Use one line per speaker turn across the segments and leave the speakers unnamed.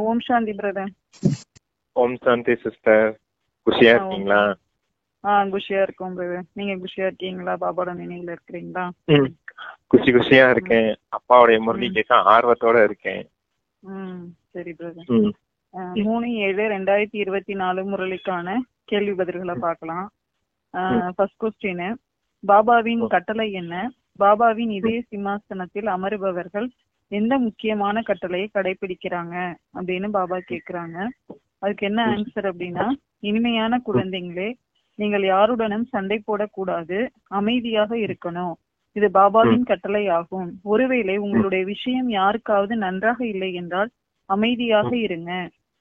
ஓம் சாந்தி brother.
ஓம் சாந்தி sister. குஷியா இருக்கீங்களா?
குஷியா இருக்கோம் பிரதர். நீங்க குஷியா இருக்கீங்களா? பாபாவோட நினைவுல இருக்கிறீங்களா?
குஷியா இருக்கேன். அப்பாவுடைய முரளி கேட்க ஆர்வத்தோட இருக்கேன்.
சரி பிரதர். 3/7/2024 முரளிக்கான கேள்வி பதில்களை பார்க்கலாம். ஃபர்ஸ்ட் கொஸ்டின், பாபாவின் கட்டளை என்ன? பாபாவின் இதய சிம்மாசனத்தில் அமருபவர்கள் எந்த முக்கியமான கட்டளையை கடைபிடிக்கிறாங்க அப்படின்னு பாபா கேக்குறாங்க. அதுக்கு என்ன ஆன்சர் அப்படின்னா, இனிமையான குழந்தைங்களே, நீங்கள் யாருடனும் சண்டை போடக்கூடாது, அமைதியாக இருக்கணும். இது பாபாவின் கட்டளை ஆகும். ஒருவேளை உங்களுடைய விஷயம் யாருக்காவது நன்றாக இல்லை என்றால் அமைதியாக இருங்க.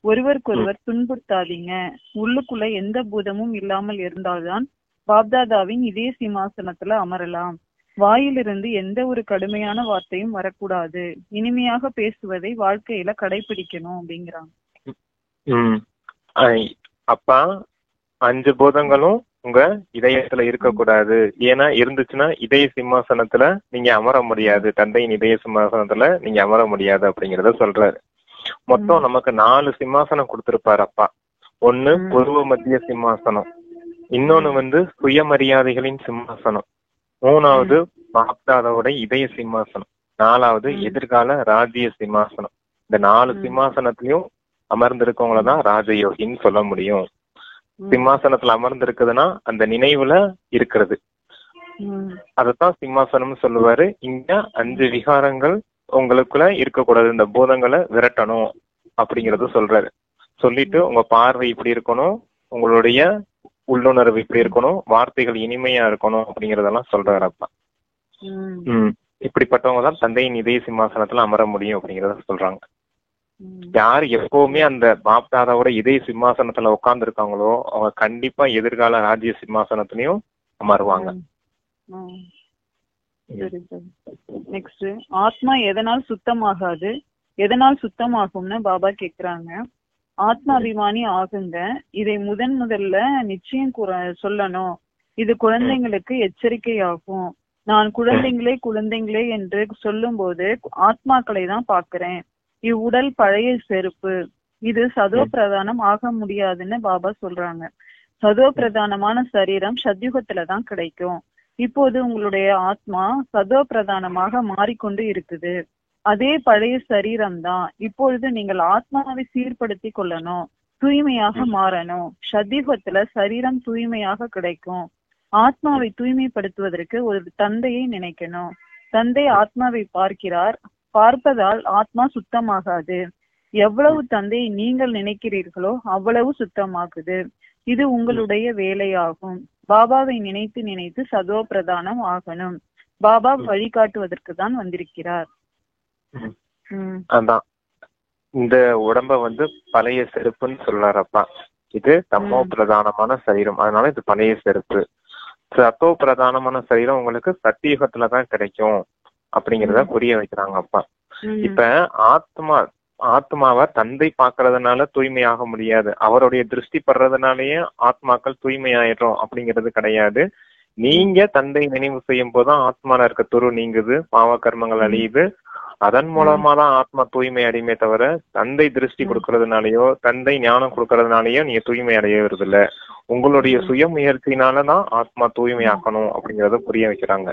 ஒருவருக்கொருவர் துன்புறுத்தாதீங்க. உள்ளுக்குள்ள எந்த பூதமும் இல்லாமல் இருந்தால்தான் பாப்தாதாவின் இதய சிம்மாசனத்துல அமரலாம். வாயிலிருந்து எந்த ஒரு கடுமையான வார்த்தையும் வரக்கூடாது. இனிமையாக பேசுவதை வாழ்க்கையில கடைபிடிக்கணும் அப்படிங்கிறாங்க.
அப்பா 5 பூதங்களும் உங்க இதயத்துல இருக்கக்கூடாது. ஏன்னா இருந்துச்சுன்னா இதய சிம்மாசனத்துல நீங்க அமர முடியாது. தந்தையின் இதய சிம்மாசனத்துல நீங்க அமர முடியாது அப்படிங்கறத சொல்றாரு. மொத்தம் நமக்கு 4 சிம்மாசனம் கொடுத்திருப்பாரு அப்பா. ஒண்ணு பூர்வ மத்திய சிம்மாசனம், இன்னொன்னு சுயமரியாதைகளின் சிம்மாசனம், 3வது பாப்தாதாவோட இதய சிம்மாசனம், 4வது எதிர்கால ராஜ்ய சிம்மாசனம். இந்த 4 சிம்மாசனத்திலையும் அமர்ந்திருக்கவங்களதான் ராஜயோகின்னு சொல்ல முடியும். சிம்மாசனத்துல அமர்ந்திருக்குதுன்னா அந்த நினைவுல இருக்கிறது, அதத்தான் சிம்மாசனம் சொல்லுவாரு. இங்க 5 விகாரங்கள் உங்களுக்குள்ள இருக்கக்கூடாது, இந்த பூதங்களை விரட்டணும் அப்படிங்கறது சொல்றாரு. சொல்லிட்டு உங்க பார்வை இப்படி இருக்கணும், உங்களுடைய உள்ளுணர்வு இப்படி இருக்கணும், வார்த்தைகள் இனிமையா இருக்கணும் அப்படிங்கறதெல்லாம் சொல்றாரு அப்பா. இப்படிப்பட்டவங்க தான் தந்தையின் இதய சிம்மாசனத்துல அமர முடியும் அப்படிங்கறத சொல்றாங்க. யாரு எப்பவுமே அந்த பாப்தாதாவோட இதய சிம்மாசனத்துல உட்கார்ந்து இருக்காங்களோ அவங்க கண்டிப்பா எதிர்கால ராஜ்ய சிம்மாசனத்திலையும் அமருவாங்க.
நெக்ஸ்ட், ஆத்மா எதனால் சுத்தமாகாது, எதனால் சுத்தமாகும்னு பாபா கேக்குறாங்க. ஆத்மாபிமானி ஆகுங்க. இதை முதல்ல நிச்சயம் சொல்லணும். இது குழந்தைங்களுக்கு எச்சரிக்கை ஆகும். நான் குழந்தைங்களே என்று சொல்லும் போது ஆத்மாக்களை தான் பாக்குறேன். இவ்வுடல் பழைய செருப்பு, இது சதோ பிரதானம் ஆக முடியாதுன்னு பாபா சொல்றாங்க. சதோ பிரதானமான சரீரம் சத்யுகத்துலதான் கிடைக்கும். இப்போது உங்களுடைய ஆத்மா சதோ பிரதானமாக மாறிக்கொண்டு இருக்குது. அதே பழைய சரீரம் தான். இப்பொழுது நீங்கள் ஆத்மாவை சீர்படுத்தி கொள்ளணும், தூய்மையாக மாறணும். சத்யுகத்துல சரீரம் தூய்மையாக கிடைக்கும். ஆத்மாவை தூய்மைப்படுத்துவதற்கு ஒரு தந்தையை நினைக்கணும். தந்தை ஆத்மாவை பார்க்கிறார். பார்ப்பதால் ஆத்மா சுத்தமாகாது. எவ்வளவு தந்தையை நீங்கள் நினைக்கிறீர்களோ அவ்வளவு சுத்தமாகுது. இது உங்களுடைய வேலையாகும். பாபாவை நினைத்து நினைத்து சதோ பிரதானம் ஆகணும். பாபா வழிகாட்டுவதற்கு தான் வந்திருக்கிறார்.
அதான் இந்த உடம்ப பழைய செருப்புன்னு சொல்றாரப்பா. இது தமோ பிரதானமான சரீரம், அதனால இது பழைய செருப்பு. சத்தோ பிரதானமான சரீரம் உங்களுக்கு சத்தியுகத்துலதான் கிடைக்கும் அப்படிங்கறத புரிய வைக்கிறாங்க அப்பா. இப்ப ஆத்மாவை தந்தை பாக்குறதுனால தூய்மையாக முடியாது, அவருடைய திருஷ்டி படுறதுனாலயே ஆத்மாக்கள் தூய்மையாயிடும் அப்படிங்கிறது கிடையாது. நீங்க தந்தை நினைவு செய்யும் போதுதான் ஆத்மால இருக்க துரு நீங்குது, பாவ கர்மங்கள் அழியுது. அதன் மூலமா தான் ஆத்மா தூய்மை அடையுமே தவிர தந்தை திருஷ்டி கொடுக்கறதுனாலயோ தந்தை ஞானம் கொடுக்கறதுனாலயோ நீங்க தூய்மை அடையறது இல்ல. உங்களுடைய சுய முயற்சினாலதான் ஆத்மா தூய்மையாக்கணும் அப்படிங்கறத புரிய வைக்கிறாங்க.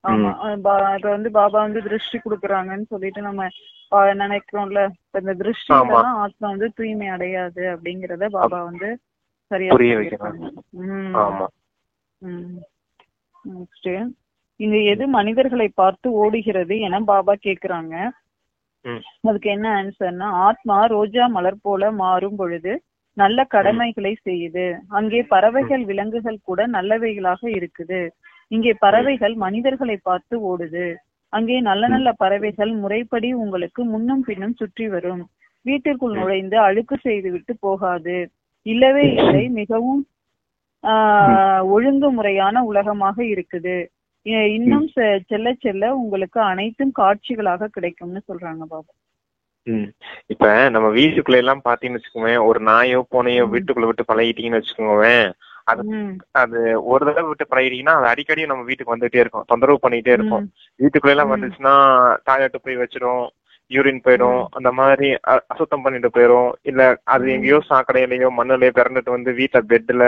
ஆமா, இப்ப பாபா திருஷ்டி குடுக்கறாங்கன்னு சொல்லிட்டு நம்ம நினைக்கிறோம்ல, இந்த திருஷ்டிதான் ஆத்மா தூய்மை அடையாது அப்படிங்கறத பாபா சரியா
புரிய வைக்கிறாங்க.
நெக்ஸ்ட், இங்க எது மனிதர்களை பார்த்து ஓடுகிறது என பாபா கேக்குறாங்க. அதுக்கு என்ன ஆன்சர்னா, ஆத்மா ரோஜா மலர் போல மாறும் பொழுது நல்ல கடமைகளை செய்யுது. அங்கே பறவைகள் விலங்குகள் கூட நல்லவைகளாக இருக்குது. இங்கே பறவைகள் மனிதர்களை பார்த்து ஓடுது. அங்கே நல்ல நல்ல பறவைகள் முறைப்படி உங்களுக்கு முன்னும் பின்னும் சுற்றி வரும். வீட்டிற்குள் நுழைந்து அழுக்கு செய்து விட்டு போகாது. இல்லவே இல்லை, மிகவும் ஒழுங்குமுறையான உலகமாக இருக்குது. இன்னும் செல்ல செல்ல உங்களுக்கு அனைத்தும் காட்சிகளாக கிடைக்கும்னு சொல்றாங்க பாபா.
இப்ப நம்ம வீட்டுக்குள்ள எல்லாம் பாத்தீங்கன்னு வச்சுக்கோங்க, ஒரு நாயோ பூனையோ வீட்டுக்குள்ள விட்டு பழகிட்டீங்கன்னு வச்சுக்கோங்க, அது ஒரு தடவை விட்டு பழகிட்டீங்கன்னா அது அடிக்கடி நம்ம வீட்டுக்கு வந்துட்டே இருக்கும், தொந்தரவு பண்ணிட்டே இருக்கும். வீட்டுக்குள்ள எல்லாம் வந்துச்சுன்னா டாய்லெட் போய் வச்சிரும், யூரின் போயிடும், அந்த மாதிரி அசுத்தம் பண்ணிட்டு போயிடும். இல்ல அது எங்கேயோ சாக்கடையிலயோ மண்ணுலயோ பிறந்துட்டு வந்து வீட்டுல பெட்ல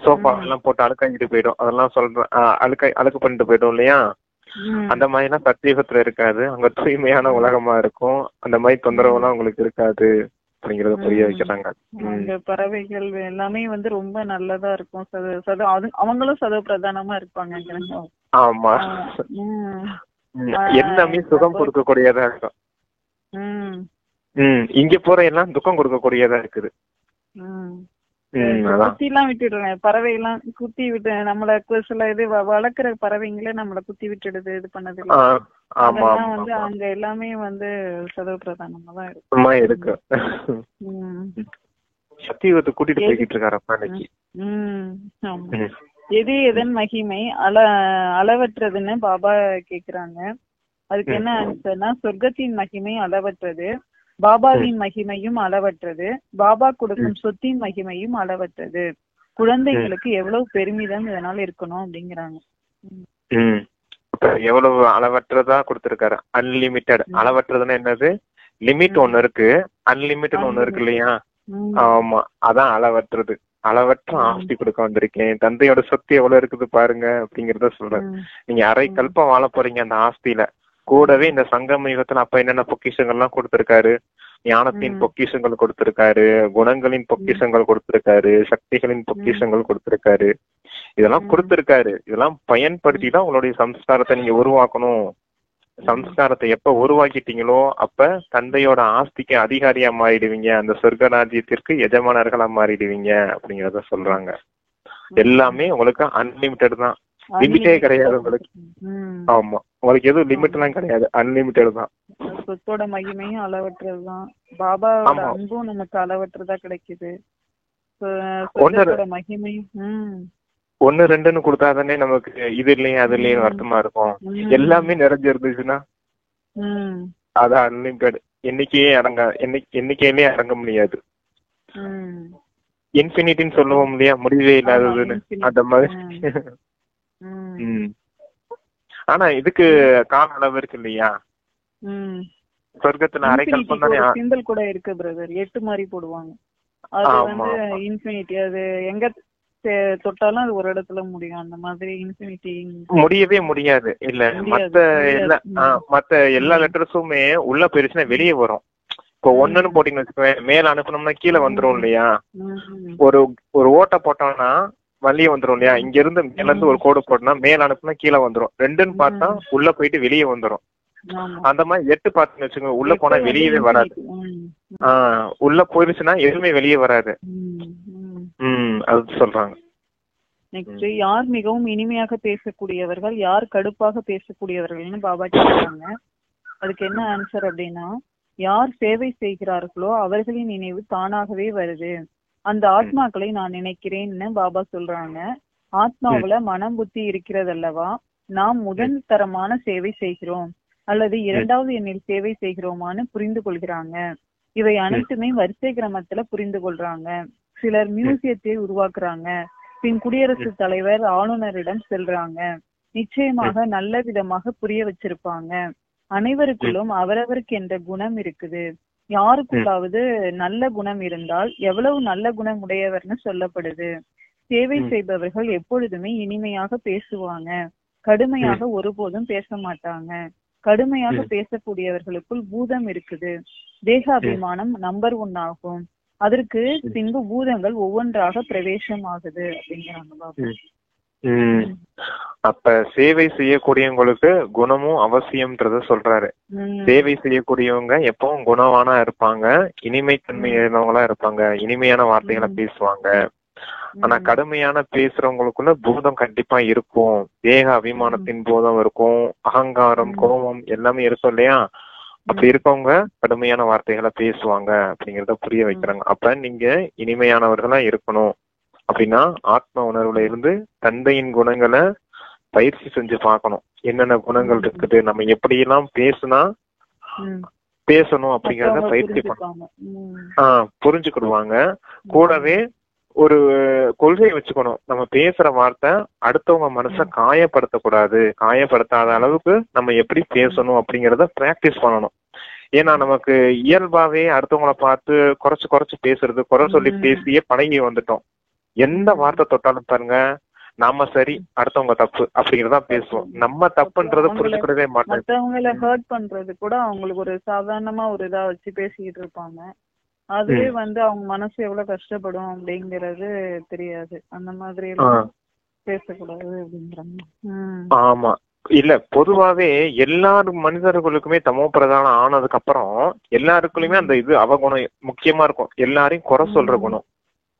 சோஃபா எல்லாம் போட்டு அழுக்காங்கிட்டு போயிடும். அதெல்லாம் சொல்றேன், அழுக்கு பண்ணிட்டு போயிடும் இல்லையா. அந்த மாதிரி எல்லாம் சத்தியுகத்துல இருக்காது. அங்க தூய்மையான உலகமா இருக்கும். அந்த மாதிரி தொந்தரவு எல்லாம் உங்களுக்கு இருக்காது அப்படிங்கறத புரிய வைக்கிறாங்க.
அந்த பறவைகள் எல்லாமே வந்து ரொம்ப நல்லதா இருக்கும். அவங்களும் சதவ பிரதானமா இருப்பாங்க.
ஆமா, எல்லாமே சுகம் கொடுக்கக்கூடியதா இருக்கும். இங்க போற எல்லாம் துக்கம் கொடுக்கக்கூடியதா இருக்குது.
குத்தி எல்லாம் விட்டுடுறேன், பறவை எல்லாம் குத்தி விட்டு நம்மள சில இது வளர்க்குற பறவைங்களே நம்மள குத்தி விட்டுடுது, இது பண்ணது வந்து அங்க எல்லாமே வந்து சதவ பிரதானமா தான்
இருக்கு. சத்தியத்தை கூட்டிட்டு போய்கிட்டு இருக்காரு.
எது எதன் மகிமை அளவற்றதுன்னு பாபா கேக்குறாங்க. அதுக்கு என்ன ஆன்சர்னா, சொர்க்கத்தின் மகிமை அளவற்றது, பாபாவின் மகிமையும் அளவற்றது, பாபா கொடுக்கும் சொத்தின் மகிமையும் அளவற்றது. குழந்தைகளுக்கு எவ்வளவு பெருமிதம் இதனால இருக்கணும் அப்படிங்கிறாங்க.
எவ்வளவு அளவற்றதா கொடுத்திருக்காரு. அன்லிமிட்டட். அளவற்றதுன்னா என்னது, லிமிட் ஒண்ணு இருக்கு, அன்லிமிட்டட் ஒண்ணு இருக்கு இல்லையா. ஆமா, அதான் அளவற்றது. அளவற்ற ஆஸ்தி கொடுக்க வந்திருக்கேன், தந்தையோட சொத்து எவ்வளவு இருக்குது பாருங்க அப்படிங்கறத சொல்றேன். நீங்க அரை கல்பம் வாழ போறீங்க அந்த ஆஸ்தியில. கூடவே இந்த சங்கம யுகத்துல அப்ப என்னென்ன பொக்கிஷங்கள்லாம் கொடுத்திருக்காரு, ஞானத்தின் பொக்கிஷங்கள் கொடுத்திருக்காரு, குணங்களின் பொக்கிஷங்கள் கொடுத்திருக்காரு, சக்திகளின் பொக்கிஷங்கள் கொடுத்திருக்காரு. இதெல்லாம் கொடுத்திருக்காரு. இதெல்லாம் பயன்படுத்தி தான் உங்களுடைய சம்ஸ்காரத்தை நீங்க உருவாக்கணும். சம்ஸ்காரத்தை எப்ப உருவாக்கிட்டீங்களோ அப்ப தந்தையோட ஆஸ்திக்கு அதிகாரியா மாறிடுவீங்க, அந்த சொர்க்க ராஜ்யத்திற்கு எஜமானர்களா மாறிடுவீங்க அப்படிங்கறத சொல்றாங்க. எல்லாமே உங்களுக்கு அன்லிமிட்டட் தான், லிமிட்டே கிடையாது உங்களுக்கு. ஆமா, உங்களுக்கு எதுவும் லிமிட் எல்லாம் கிடையாது, அன்லிமிட்டட் தான்.
சொத்தோட மகிமையும் அளவற்றதுதான், பாபாவோட அன்பும் நமக்கு அளவற்றதா கிடைக்குது. மகிமையும்
1 2ன்னு கொடுத்தாதானே நமக்கு இது இல்லையே அது இல்லையே அர்த்தமா இருக்கும். எல்லாமே நிறைஞ்சிருந்துச்சுன்னா அதான் அன்லிமிட்டட். எண்ணிக்கையிலேயே அடங்க முடியாது. இன்ஃபினிட்டின்னு சொல்லுவோம் இல்லையா, முடிவே இல்லாததுன்னு, அந்த மாதிரி. ஆனா இதுக்கு கால அளவு இருக்கு இல்லையா. சொர்க்கத்துல அரை கல்பம் தானே
சிம்பிள் கூட இருக்கு பிரதர், 8 மாதிரி போடுவாங்க. அது வந்து இன்ஃபினிட்டி, அது எங்க தொட்டாலும் அது ஒரு இடத்துல முடியும். அந்த மாதிரி இன்ஃபினிட்டி
முடியவே முடியாது. இல்ல மத்த எல்லா லெட்டர்ஸுமே உள்ள போயிருச்சுன்னா வெளியே வரும். இப்போ 1ன்னு போட்டீங்கன்னு வச்சுக்கோங்க, மேல அனுப்பணும்னா கீழே வந்துரும் இல்லையா. ஒரு ஓட்டை போட்டோம்னா வெளியே வந்துரும் இல்லையா. இங்க இருந்து மேல இருந்து ஒரு கோடு போட்டோம்னா மேல அனுப்புனா கீழே வந்துரும். 2ன்னு பார்த்தா உள்ள போயிட்டு வெளியே வந்துரும். அந்த மாதிரி 8 பார்த்தீங்கன்னு வச்சுக்கோங்க, உள்ள போனா வெளியவே வராது. உள்ள போயிருச்சுன்னா எதுவுமே வெளியே வராது. அது சொல்றாங்க.
நெக்ஸ்ட், யார் மிகவும் இனிமையாக பேசக்கூடியவர்கள், யார் கடுப்பாக பேசக்கூடியவர்கள்னு பாபா கேட்கிறாங்க. அதுக்கு என்ன ஆன்சர் அப்படின்னா, யார் சேவை செய்கிறார்களோ அவர்களின் நினைவு தானாகவே வருது. அந்த ஆத்மாக்களை நான் நினைக்கிறேன்னு பாபா சொல்றாங்க. ஆத்மாவுல மனம் புத்தி இருக்கிறது அல்லவா, நாம் முதல் தரமான சேவை செய்கிறோம் அல்லது 2வது எண்ணில் சேவை செய்கிறோமான்னு புரிந்து கொள்கிறாங்க. இவை அனைத்துமே வரிசை கிரமத்துல புரிந்து கொள்றாங்க. சிலர் மியூசியத்தை உருவாக்குறாங்க, பின் குடியரசுத் தலைவர் ஆளுநரிடம் செல்றாங்க. நிச்சயமாக நல்ல விதமாக புரிய வச்சிருப்பாங்க. அனைவருக்குள்ளும் அவரவருக்கு என்ற குணம் இருக்குது. யாருக்குள்ளாவது நல்ல குணம் இருந்தால் எவ்வளவு நல்ல குணம் உடையவர்னு சொல்லப்படுது. சேவை செய்பவர்கள் எப்பொழுதுமே இனிமையாக பேசுவாங்க, கடுமையாக ஒருபோதும் பேச மாட்டாங்க. கடுமையாக பேசக்கூடியவர்களுக்குள் பூதம் இருக்குது. தேக அபிமானம் நம்பர் 1 ஆகும். அதற்கு பின்பு பூதங்கள் ஒவ்வொன்றாக பிரவேசம் ஆகுது அப்படிங்கிறாங்க பாபா.
அப்ப சேவை செய்யக்கூடியவங்களுக்கு குணமும் அவசியம்ன்றத சொல்றாரு. சேவை செய்யக்கூடியவங்க எப்பவும் குணவானா இருப்பாங்க, இனிமை தன்மையானவங்களா இருப்பாங்க, இனிமையான வார்த்தைகளை பேசுவாங்க. ஆனா கடுமையான பேசுறவங்களுக்குள்ள பூதம் கண்டிப்பா இருக்கும். தேக அபிமானத்தின் பூதம் இருக்கும், அகங்காரம், கோபம் எல்லாமே இருக்கும் இல்லையா. அப்படி இருக்கவங்க கடுமையான வார்த்தைகளை பேசுவாங்க அப்படிங்கறத புரிய வைக்கிறாங்க. அப்ப நீங்க இனிமையானவர்களா இருக்கணும் அப்படின்னா ஆத்ம உணர்வுல இருந்து தந்தையின் குணங்களை பயிற்சி செஞ்சு பார்க்கணும். என்னென்ன குணங்கள் இருக்குது, நம்ம எப்படி எல்லாம் பேசணும் அப்படிங்கறத பயிற்சி பண்ணணும். புரிஞ்சுக்கிடுவாங்க. கூடவே ஒரு கொள்கையை வச்சுக்கணும், நம்ம பேசுற வார்த்தை அடுத்தவங்க மனச காயப்படுத்தக்கூடாது, காயப்படுத்தாத அளவுக்கு நம்ம எப்படி பேசணும் அப்படிங்கறத பிராக்டிஸ் பண்ணணும். ஏன்னா நமக்கு இயல்பாவே அடுத்தவங்கள பார்த்து குறைச்சு பேசுறது, குறை சொல்லி பேசியே பழகி வந்துட்டோம். எந்த வார்த்தை தொட்டாலும் பாருங்க, நாம சரி அடுத்தவங்க தப்பு அப்படிங்கறதா பேசுவோம். நம்ம தப்புன்றத புரிஞ்சுக்கிடவே மாட்டோம்.
மத்தவங்கள ஹர்ட் பண்றது கூட அவங்களுக்கு ஒரு சாதாரணமா ஒரு இதா வச்சு பேசிக்கிட்டு இருப்பாங்க. அதுவே அவங்க மனசு எவ்வளவு கஷ்டப்படும் அப்படிங்கறது தெரியாது. அந்த மாதிரி எல்லாம் பேசக்கூடாது அப்படிங்கிறாங்க.
ஆமா, இல்ல பொதுவாவே எல்லாரும் மனிதர்களுக்குமே தமோ பிரதானம் ஆனதுக்கு அப்புறம் எல்லாருக்குள்ளயுமே அந்த இது அவகுணம் முக்கியமா இருக்கும். எல்லாரையும் குறை சொல்ற குணம்.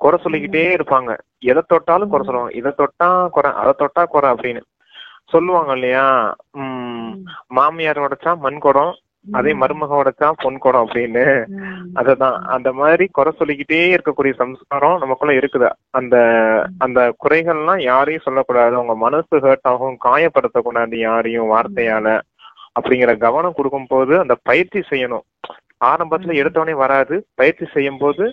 குறை சொல்லிக்கிட்டே இருப்பாங்க. எதை தொட்டாலும் குறை சொல்லுவாங்க. இதை தொட்டா குறை, அதை தொட்டா குறை அப்படின்னு சொல்லுவாங்க இல்லையா. மாமியார் உடைச்சா மண் குடம், அதே மருமக உடைச்சா பொன் குடம் அப்படின்னு. அததான் அந்த மாதிரி குறை சொல்லிக்கிட்டே இருக்கக்கூடிய சம்ஸ்காரம் நமக்குள்ள இருக்குதா. அந்த அந்த குறைகள்லாம் யாரையும் சொல்லக்கூடாது. அவங்க மனசு ஹர்ட் ஆகும், காயப்படுத்தக்கூடாது யாரையும் வார்த்தையால அப்படிங்கிற கவனம் கொடுக்கும் போது அந்த பயிற்சி செய்யணும். ஆரம்பத்துல எடுத்தவனே வராது. பயிற்சி செய்யும் போது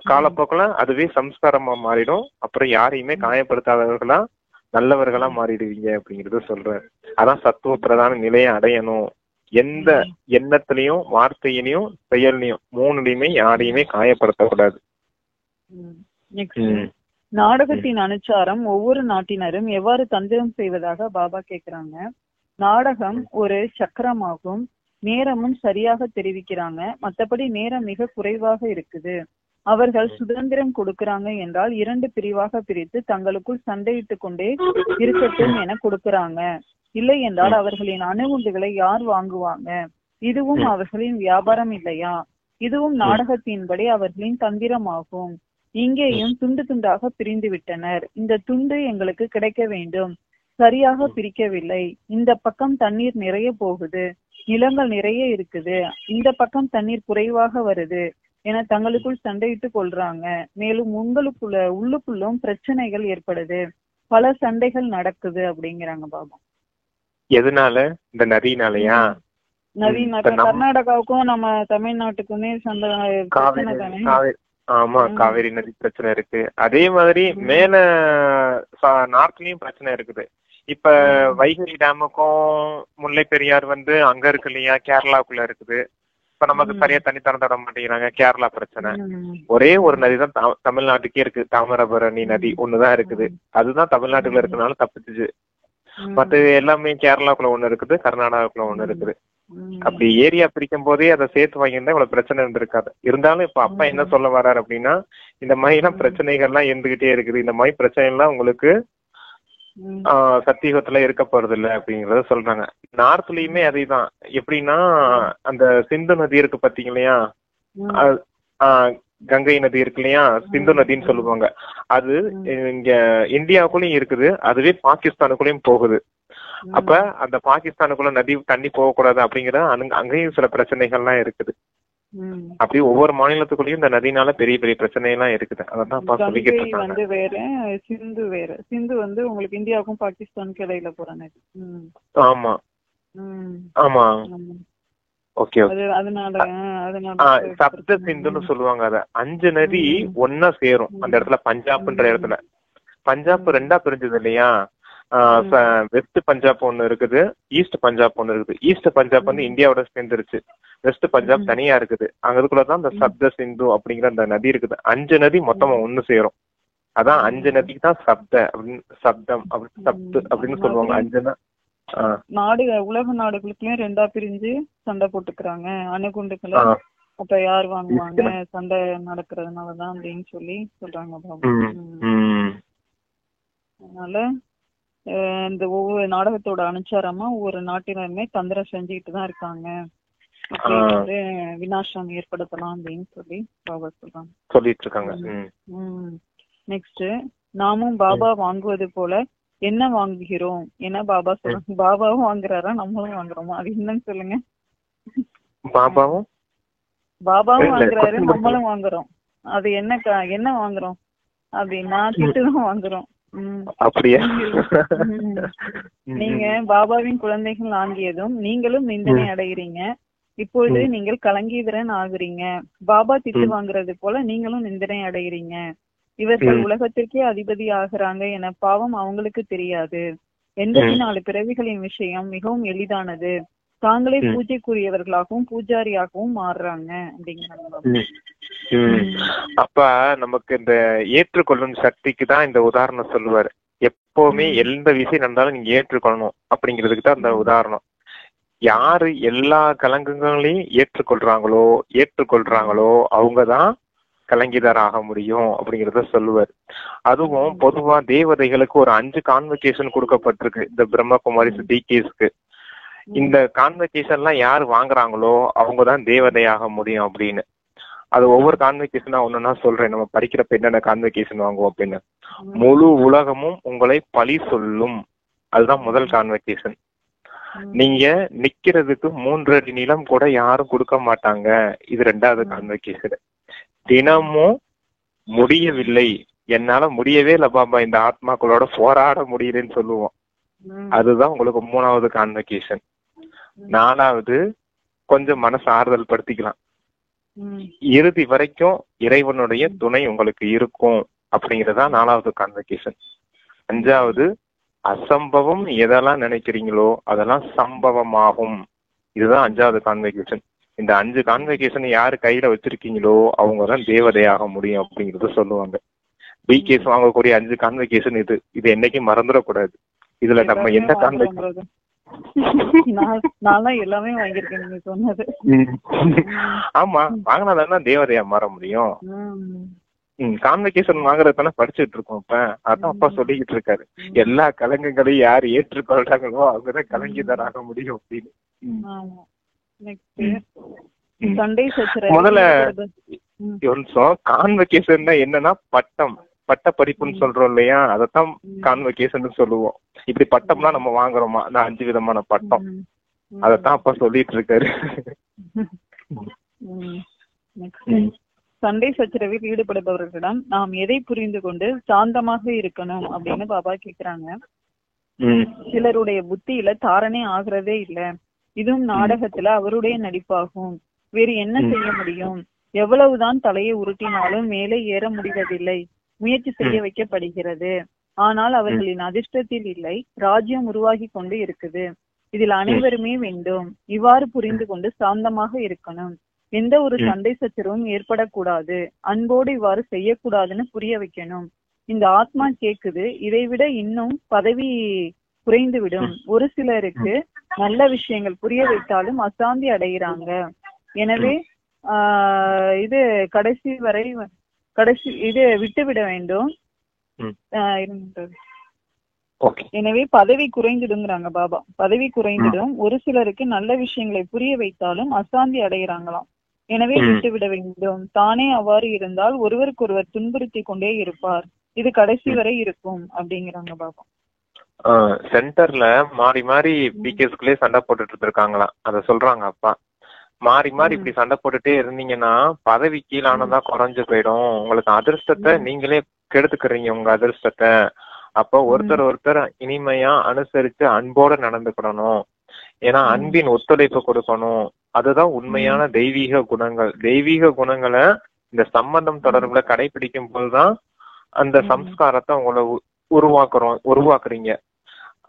காலப்போக்கில் அதுவே சம்ஸ்காரமா மாறிடும். அப்புறம் யாரையுமே காயப்படுத்தாதவர்களா நல்லவர்களா மாறிடுவீங்க அப்படிங்கறத சொல்றேன். அதான் சத்துவ பிரதான நிலையை அடையணும். எந்த எண்ணத்திலையும் வார்த்தையிலையும் செயல்லையும் மூணுலையுமே யாரையுமே காயப்படுத்தக்கூடாது.
நாடகத்தின் அனுச்சாரம் ஒவ்வொரு நாட்டினரும் எவ்வாறு தந்திரம் செய்வதாக பாபா கேக்குறாங்க. நாடகம் ஒரு சக்கரமாகும். நேரமும் சரியாக தெரிவிக்கிறாங்க. மத்தபடி நேரம் மிக குறைவாக இருக்குது. அவர்கள் சுதந்திரம் கொடுக்கறாங்க என்றால் 2 பிரிவாக பிரித்து தங்களுக்குள் சண்டையிட்டு கொண்டே இருக்கட்டும் என கொடுக்கறாங்க. இல்லை என்றால் அவர்களின் அணுகுண்டுகளை யார் வாங்குவாங்க? இதுவும் அவர்களின் வியாபாரம் இல்லையா? இதுவும் நாடகத்தின்படி அவர்களின் தந்திரமாகும். இங்கேயும் துண்டு துண்டாக பிரிந்து விட்டனர். இந்த துண்டு எங்களுக்கு கிடைக்க வேண்டும். சரியாக பிரிக்கவில்லை. இந்த பக்கம் தண்ணீர் நிறைய போகுது, நிலங்கள் நிறைய இருக்குது, இந்த பக்கம் தண்ணீர் குறைவாக வருது என தங்களுக்குள் சண்டையிட்டு கொள்றாங்க. மேலும் உள்ளுக்குள்ளும் பிரச்சனைகள் ஏற்படுது, பல சண்டைகள் நடக்குது அப்படிங்கிறாங்க பாபா.
எதனால? இந்த நதினாலயா?
கர்நாடகாவுக்கும் நம்ம தமிழ்நாட்டுக்குமே சண்டை.
ஆமா, காவேரி நதி பிரச்சனை இருக்கு. அதே மாதிரி மேல நார்த்லயும் பிரச்சனை இருக்குது. இப்ப வைகை டேமுக்கும் முல்லை பெரியார் அங்க இருக்கு இல்லையா, கேரளாவுக்குள்ள இருக்குது. இப்ப நமக்கு சரியா தண்ணி திறந்து விட மாட்டேங்கிறாங்க. கேரளா பிரச்சனை. ஒரே ஒரு நதி தான் தமிழ்நாட்டுக்கே இருக்கு, தாமிரபரணி நதி ஒண்ணுதான் இருக்குது. அதுதான் தமிழ்நாட்டுக்குள்ள இருக்கனால தப்பிச்சுச்சு. மத்த எல்லாமே கேரளாக்குள்ள ஒண்ணு இருக்குது, கர்நாடகாக்குள்ள ஒண்ணு இருக்குது. அப்படி ஏரியா பிரிக்கும் போதே அதை சேர்த்து வாங்கியிருந்தா இவ்வளவு பிரச்சனை இருந்திருக்காது. இருந்தாலும் இப்ப அப்பா என்ன சொல்ல வர்றாரு அப்படின்னா, இந்த மாதிரி எல்லாம் பிரச்சனைகள்லாம் இருந்துகிட்டே இருக்குது. இந்த மாதிரி பிரச்சனை எல்லாம் உங்களுக்கு சத்தியுகத்துல இருக்க போறது இல்ல அப்படிங்கறத சொல்றாங்க. நார்த்லயுமே அதேதான். எப்படின்னா அந்த சிந்து நதி இருக்கு பாத்தீங்க இல்லையா, கங்கை நதி இருக்கு இல்லையா, சிந்து நதின்னு சொல்லுவாங்க. அது இங்க இந்தியாவுக்குள்ளயும் இருக்குது, அதுவே பாகிஸ்தானுக்குள்ளயும் போகுது. அப்ப அந்த பாகிஸ்தானுக்குள்ள நதி தண்ணி போகக்கூடாது அப்படிங்கிற அங்கேயும் சில பிரச்சனைகள்லாம் இருக்குது. அப்படி ஒவ்வொரு மாநிலத்துக்குள்ளயும் இந்த நதினால பெரிய பெரிய பிரச்சனை எல்லாம் இருக்குது. அதான் சொல்லிக்கிட்டு இருக்காங்க.
வேற சிந்து வேற. சிந்து உங்களுக்கு இந்தியாவுக்கும் பாகிஸ்தானுக்கு இடையில போற நதி.
ஆமா ஆமா, ஓகே.
அதனால
சப்த சிந்துன்னு சொல்லுவாங்க. அத 5 நதி ஒன்னா சேரும் அந்த இடத்துல, பஞ்சாப்ன்ற இடத்துல. பஞ்சாப் 2ஆ பிரிஞ்சது இல்லையா. வெஸ்ட் பஞ்சாப் ஒண்ணு இருக்குது, ஈஸ்ட் பஞ்சாப் ஒண்ணு இருக்குது. ஈஸ்ட் பஞ்சாப் இந்தியாவோட சேர்ந்துருச்சு, வெஸ்ட் பஞ்சாப் தனியா இருக்குது. அங்கதுக்குள்ளதான் இந்த சப்த சிந்து அப்படிங்கிற அந்த நதி இருக்குது. 5 நதி மொத்தமா ஒண்ணு சேரும். அதான் 5 நதிக்கு தான் சப்த அப்படின்னு, சப்தம் அப்படின்னு, சப்து அப்படின்னு சொல்லுவாங்க. 5
உலக நாடுகளுக்குமே 2ஆ பிரிஞ்சு சண்டை போட்டுக்கிறாங்க. அணுகுண்டுகளை அப்ப யார் வாங்குவாங்க? சண்டை நடக்கிறதுனாலதான் அப்படின்னு சொல்றாங்க பாபா. அதனால இந்த ஒவ்வொரு நாடகத்தோட அனுச்சாரமா ஒவ்வொரு நாட்டினருமே தந்திரம் செஞ்சுக்கிட்டு தான் இருக்காங்க. விநாசம் ஏற்படுத்தலாம் அப்படின்னு பாபா சொல்லிட்டு இருக்காங்க. நெக்ஸ்ட், நாமும் பாபா வாங்குவது போல என்ன வாங்குகிறோம் என பாபா சொல்றாங்க. பாபாவும் வாங்குறாரா, நம்மளும் வாங்குறோமா? அது என்னன்னு சொல்லுங்க.
பாபாவும்
வாங்குறாரு, நம்மளும் வாங்குறோம். அது என்ன வாங்குறோம் அப்படின்னா திட்டுதான் வாங்குறோம்.
அப்படியா?
நீங்க பாபாவின் குழந்தைகள் ஆகியதும் நீங்களும் நிந்தனை அடைகிறீங்க. இப்பொழுது நீங்கள் கலங்கியவரன் ஆகுறீங்க. பாபா திட்டு வாங்குறது போல நீங்களும் நிந்தனை அடைகிறீங்க. இவர்கள் உலகத்திற்கே அதிபதி ஆகுறாங்க என பாவம் அவங்களுக்கு தெரியாது. 84 பிறவிகளின் விஷயம் மிகவும் எளிதானது. தாங்களே பூஜைக்குரியவர்களாகவும் பூஜாரியாகவும் மாறுறாங்க அப்படிங்கிறாங்க.
அப்ப நமக்கு இந்த ஏற்றுக்கொள்ளும் சக்திக்கு தான் இந்த உதாரணம் சொல்லுவாரு. எப்பவுமே எந்த விஷயம் நடந்தாலும் நீங்க ஏற்றுக்கொள்ளணும் அப்படிங்கிறதுக்கு தான் அந்த உதாரணம். யாரு எல்லா கலங்கங்களையும் ஏற்றுக்கொள்றாங்களோ அவங்கதான் கலங்கிதர் ஆக முடியும் அப்படிங்கறத சொல்லுவார். அதுவும் பொதுவா தேவதைகளுக்கு ஒரு 5 கான்வெகேஷன் கொடுக்கப்பட்டிருக்கு இந்த பிரம்மகுமாரிஸ் டிகேஸ்க்கு. இந்த கான்வெகேஷன் எல்லாம் யாரு வாங்குறாங்களோ அவங்கதான் தேவதையாக முடியும் அப்படின்னு. அது ஒவ்வொரு கான்வெகேஷனா ஒண்ணுன்னா சொல்றேன். நம்ம படிக்கிறப்ப என்னென்ன கான்வெகேஷன் வாங்குவோம் அப்படின்னு. முழு உலகமும் உங்களை பழி சொல்லும், அதுதான் முதல் கான்வெகேஷன். நீங்க நிக்கிறதுக்கு 3 அடி நிலம் கூட யாரும் கொடுக்க மாட்டாங்க, இது 2வது கான்வெகேஷன். தினமும் முடியவில்லை, என்னால முடியவே இல்லை பாபா, இந்த ஆத்மாக்களோட போராட முடியலன்னு சொல்லுவோம். அதுதான் உங்களுக்கு 3வது கான்வெகேஷன். 4வது கொஞ்சம் மனசு ஆறுதல் படுத்திக்கலாம், இறுதி வரைக்கும் இறைவனுடைய துணை உங்களுக்கு இருக்கும் அப்படிங்கறதுதான் 4வது கான்வெகேஷன். 5வது அசம்பவம் எதெல்லாம் நினைக்கிறீங்களோ அதெல்லாம் சம்பவமாகும், இதுதான் 5வது கான்வெகேஷன். இந்த 5 கான்வெகேஷன் யாரு கையில வச்சிருக்கீங்களோ அவங்கதான் தேவதையாக முடியும் அப்படிங்கறத சொல்லுவாங்க. பிகேஸ் வாங்கக்கூடிய 5 கான்வெகேஷன் இது என்னைக்கும் மறந்துடக்கூடாது. இதுல நம்ம எந்த கான்வெகேஷன்
எல்லாமே வாங்கிருக்கேன் நீங்க சொன்னது.
ஆமா, வாங்கினாதானே தேவதையா மாற முடியும். கான்வெகேஷன் வாங்குறதுதானே படிச்சுட்டு இருக்கோம். இப்ப அதான் அப்பா சொல்லிக்கிட்டு இருக்காரு, எல்லா கலங்கங்களையும் யாரு ஏற்றுக்கொள்றாங்களோ அவங்கதான் கலங்கிதராக முடியும் அப்படின்னு. முதல்ல கான்வெகேஷன் என்னன்னா பட்ட படிப்புன்னு சொல்றோம் இல்லையா, அதத்தான் கான்வெகேஷன் சொல்லுவோம். இப்படி பட்டம்னா நம்ம வாங்குறோமா, நான் 5 விதமான பட்டம், அதத்தான் அப்பா சொல்லிட்டு இருக்காரு.
சண்டை சச்சரவில் ஈடுபடுபவர்களிடம் நாம் எதை புரிந்து கொண்டு சாந்தமாக இருக்கணும் அப்படின்னு பாபா கேக்குறாங்க. சிலருடைய புத்தியில தாரணை ஆகுறதே இல்ல, இதுவும் நாடகத்துல அவருடைய நடிப்பாகும், வேறு என்ன செய்ய முடியும், எவ்வளவுதான் தலையை உருட்டினாலும் மேலே ஏற முடிவதில்லை, முயற்சி செய்ய வைக்கப்படுகிறது, ஆனால் அவர்களின் அதிர்ஷ்டத்தில் இல்லை, ராஜ்யம் உருவாகி கொண்டு இருக்குது, இதில் அனைவருமே வேண்டும், இவ்வாறு புரிந்து கொண்டு சாந்தமாக இருக்கணும், எந்த ஒரு சண்டை சச்சரவும் ஏற்படக்கூடாது, அன்போடு இவ்வாறு செய்யக்கூடாதுன்னு புரிய வைக்கணும். இந்த ஆத்மா கேக்குது, இதைவிட இன்னும் பதவி குறைந்து விடும், ஒரு சிலருக்கு நல்ல விஷயங்கள் புரிய வைத்தாலும் அசாந்தி அடைகிறாங்க, எனவே இது கடைசி இது விட்டுவிட வேண்டும், எனவே பதவி குறைந்துடுங்கிறாங்க பாபா. பதவி குறைந்துடும், ஒரு சிலருக்கு நல்ல விஷயங்களை புரிய வைத்தாலும் அசாந்தி அடைகிறாங்களாம், எனவே விட்டுவிட வேண்டும், தானே அவ்வாறு இருந்தால் ஒருவருக்கொருவர் துன்புறுத்தி கொண்டே இருப்பார், இது கடைசி வரை இருக்கும் அப்படிங்கிறாங்க பாபா.
சென்டர்ல மாறி மாறி பிகேஸ்குள்ளே சண்டை போட்டுட்டு இருக்காங்களாம், அத சொல்றாங்க அப்பா. மாறி மாறி இப்படி சண்டை போட்டுட்டே இருந்தீங்கன்னா பதவி கீழானதா குறைஞ்சு போயிடும், உங்களுக்கு அதிர்ஷ்டத்தை நீங்களே கெடுத்துக்கிறீங்க உங்க அதிர்ஷ்டத்தை. அப்ப ஒருத்தர் இனிமையா அனுசரிச்சு அன்போட நடந்துக்கிடணும், ஏன்னா அன்பின் ஒத்துழைப்பு கொடுக்கணும், அதுதான் உண்மையான தெய்வீக குணங்கள். தெய்வீக குணங்களை இந்த சம்பந்தம் தொடர்புல கடைபிடிக்கும் போதுதான் அந்த சம்ஸ்காரத்தை உங்களை உருவாக்குறீங்க.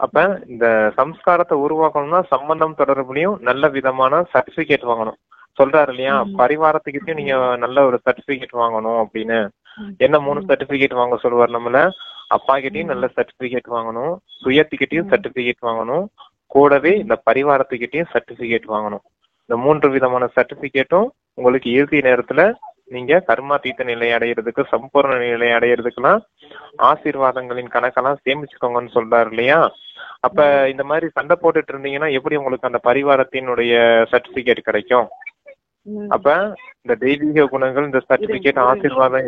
அப்ப இந்த சம்ஸ்காரத்தை உருவாக்கணும்னா சம்பந்தம் தொடர்புலயும் நல்ல விதமான சர்டிபிகேட் வாங்கணும். சொல்றாரு இல்லையா, பரிவாரத்துக்கிட்டையும் நீங்க நல்ல ஒரு சர்டிபிகேட் வாங்கணும் அப்படின்னு. என்ன 3 சர்டிபிகேட் வாங்க சொல்லுவார் நம்மள? அப்பா கிட்டையும் நல்ல சர்டிபிகேட் வாங்கணும், சுயத்துக்கிட்டையும் சர்டிபிகேட் வாங்கணும், கூடவே இந்த பரிவாரத்துக்கிட்டையும் சர்டிபிகேட் வாங்கணும். இந்த 3 விதமான சர்டிபிகேட்டும் உங்களுக்கு இறுதி நேரத்துல நீங்க கர்மாதீத நிலை அடையிறதுக்கு, சம்பூர்ண நிலை அடையிறதுக்குலாம் ஆசீர்வாதங்களின் கணக்கெல்லாம் சேமிச்சுக்கோங்கன்னு சொல்றாரு இல்லையா. அப்ப இந்த மாதிரி சண்டை போட்டுட்டு இருந்தீங்கன்னா எப்படி உங்களுக்கு அந்த பரிவாரத்தினுடைய சர்டிபிகேட் கிடைக்கும்? அப்ப இந்த தெய்வீக குணங்கள், இந்த சர்டிபிகேட் ஆசீர்வாதம்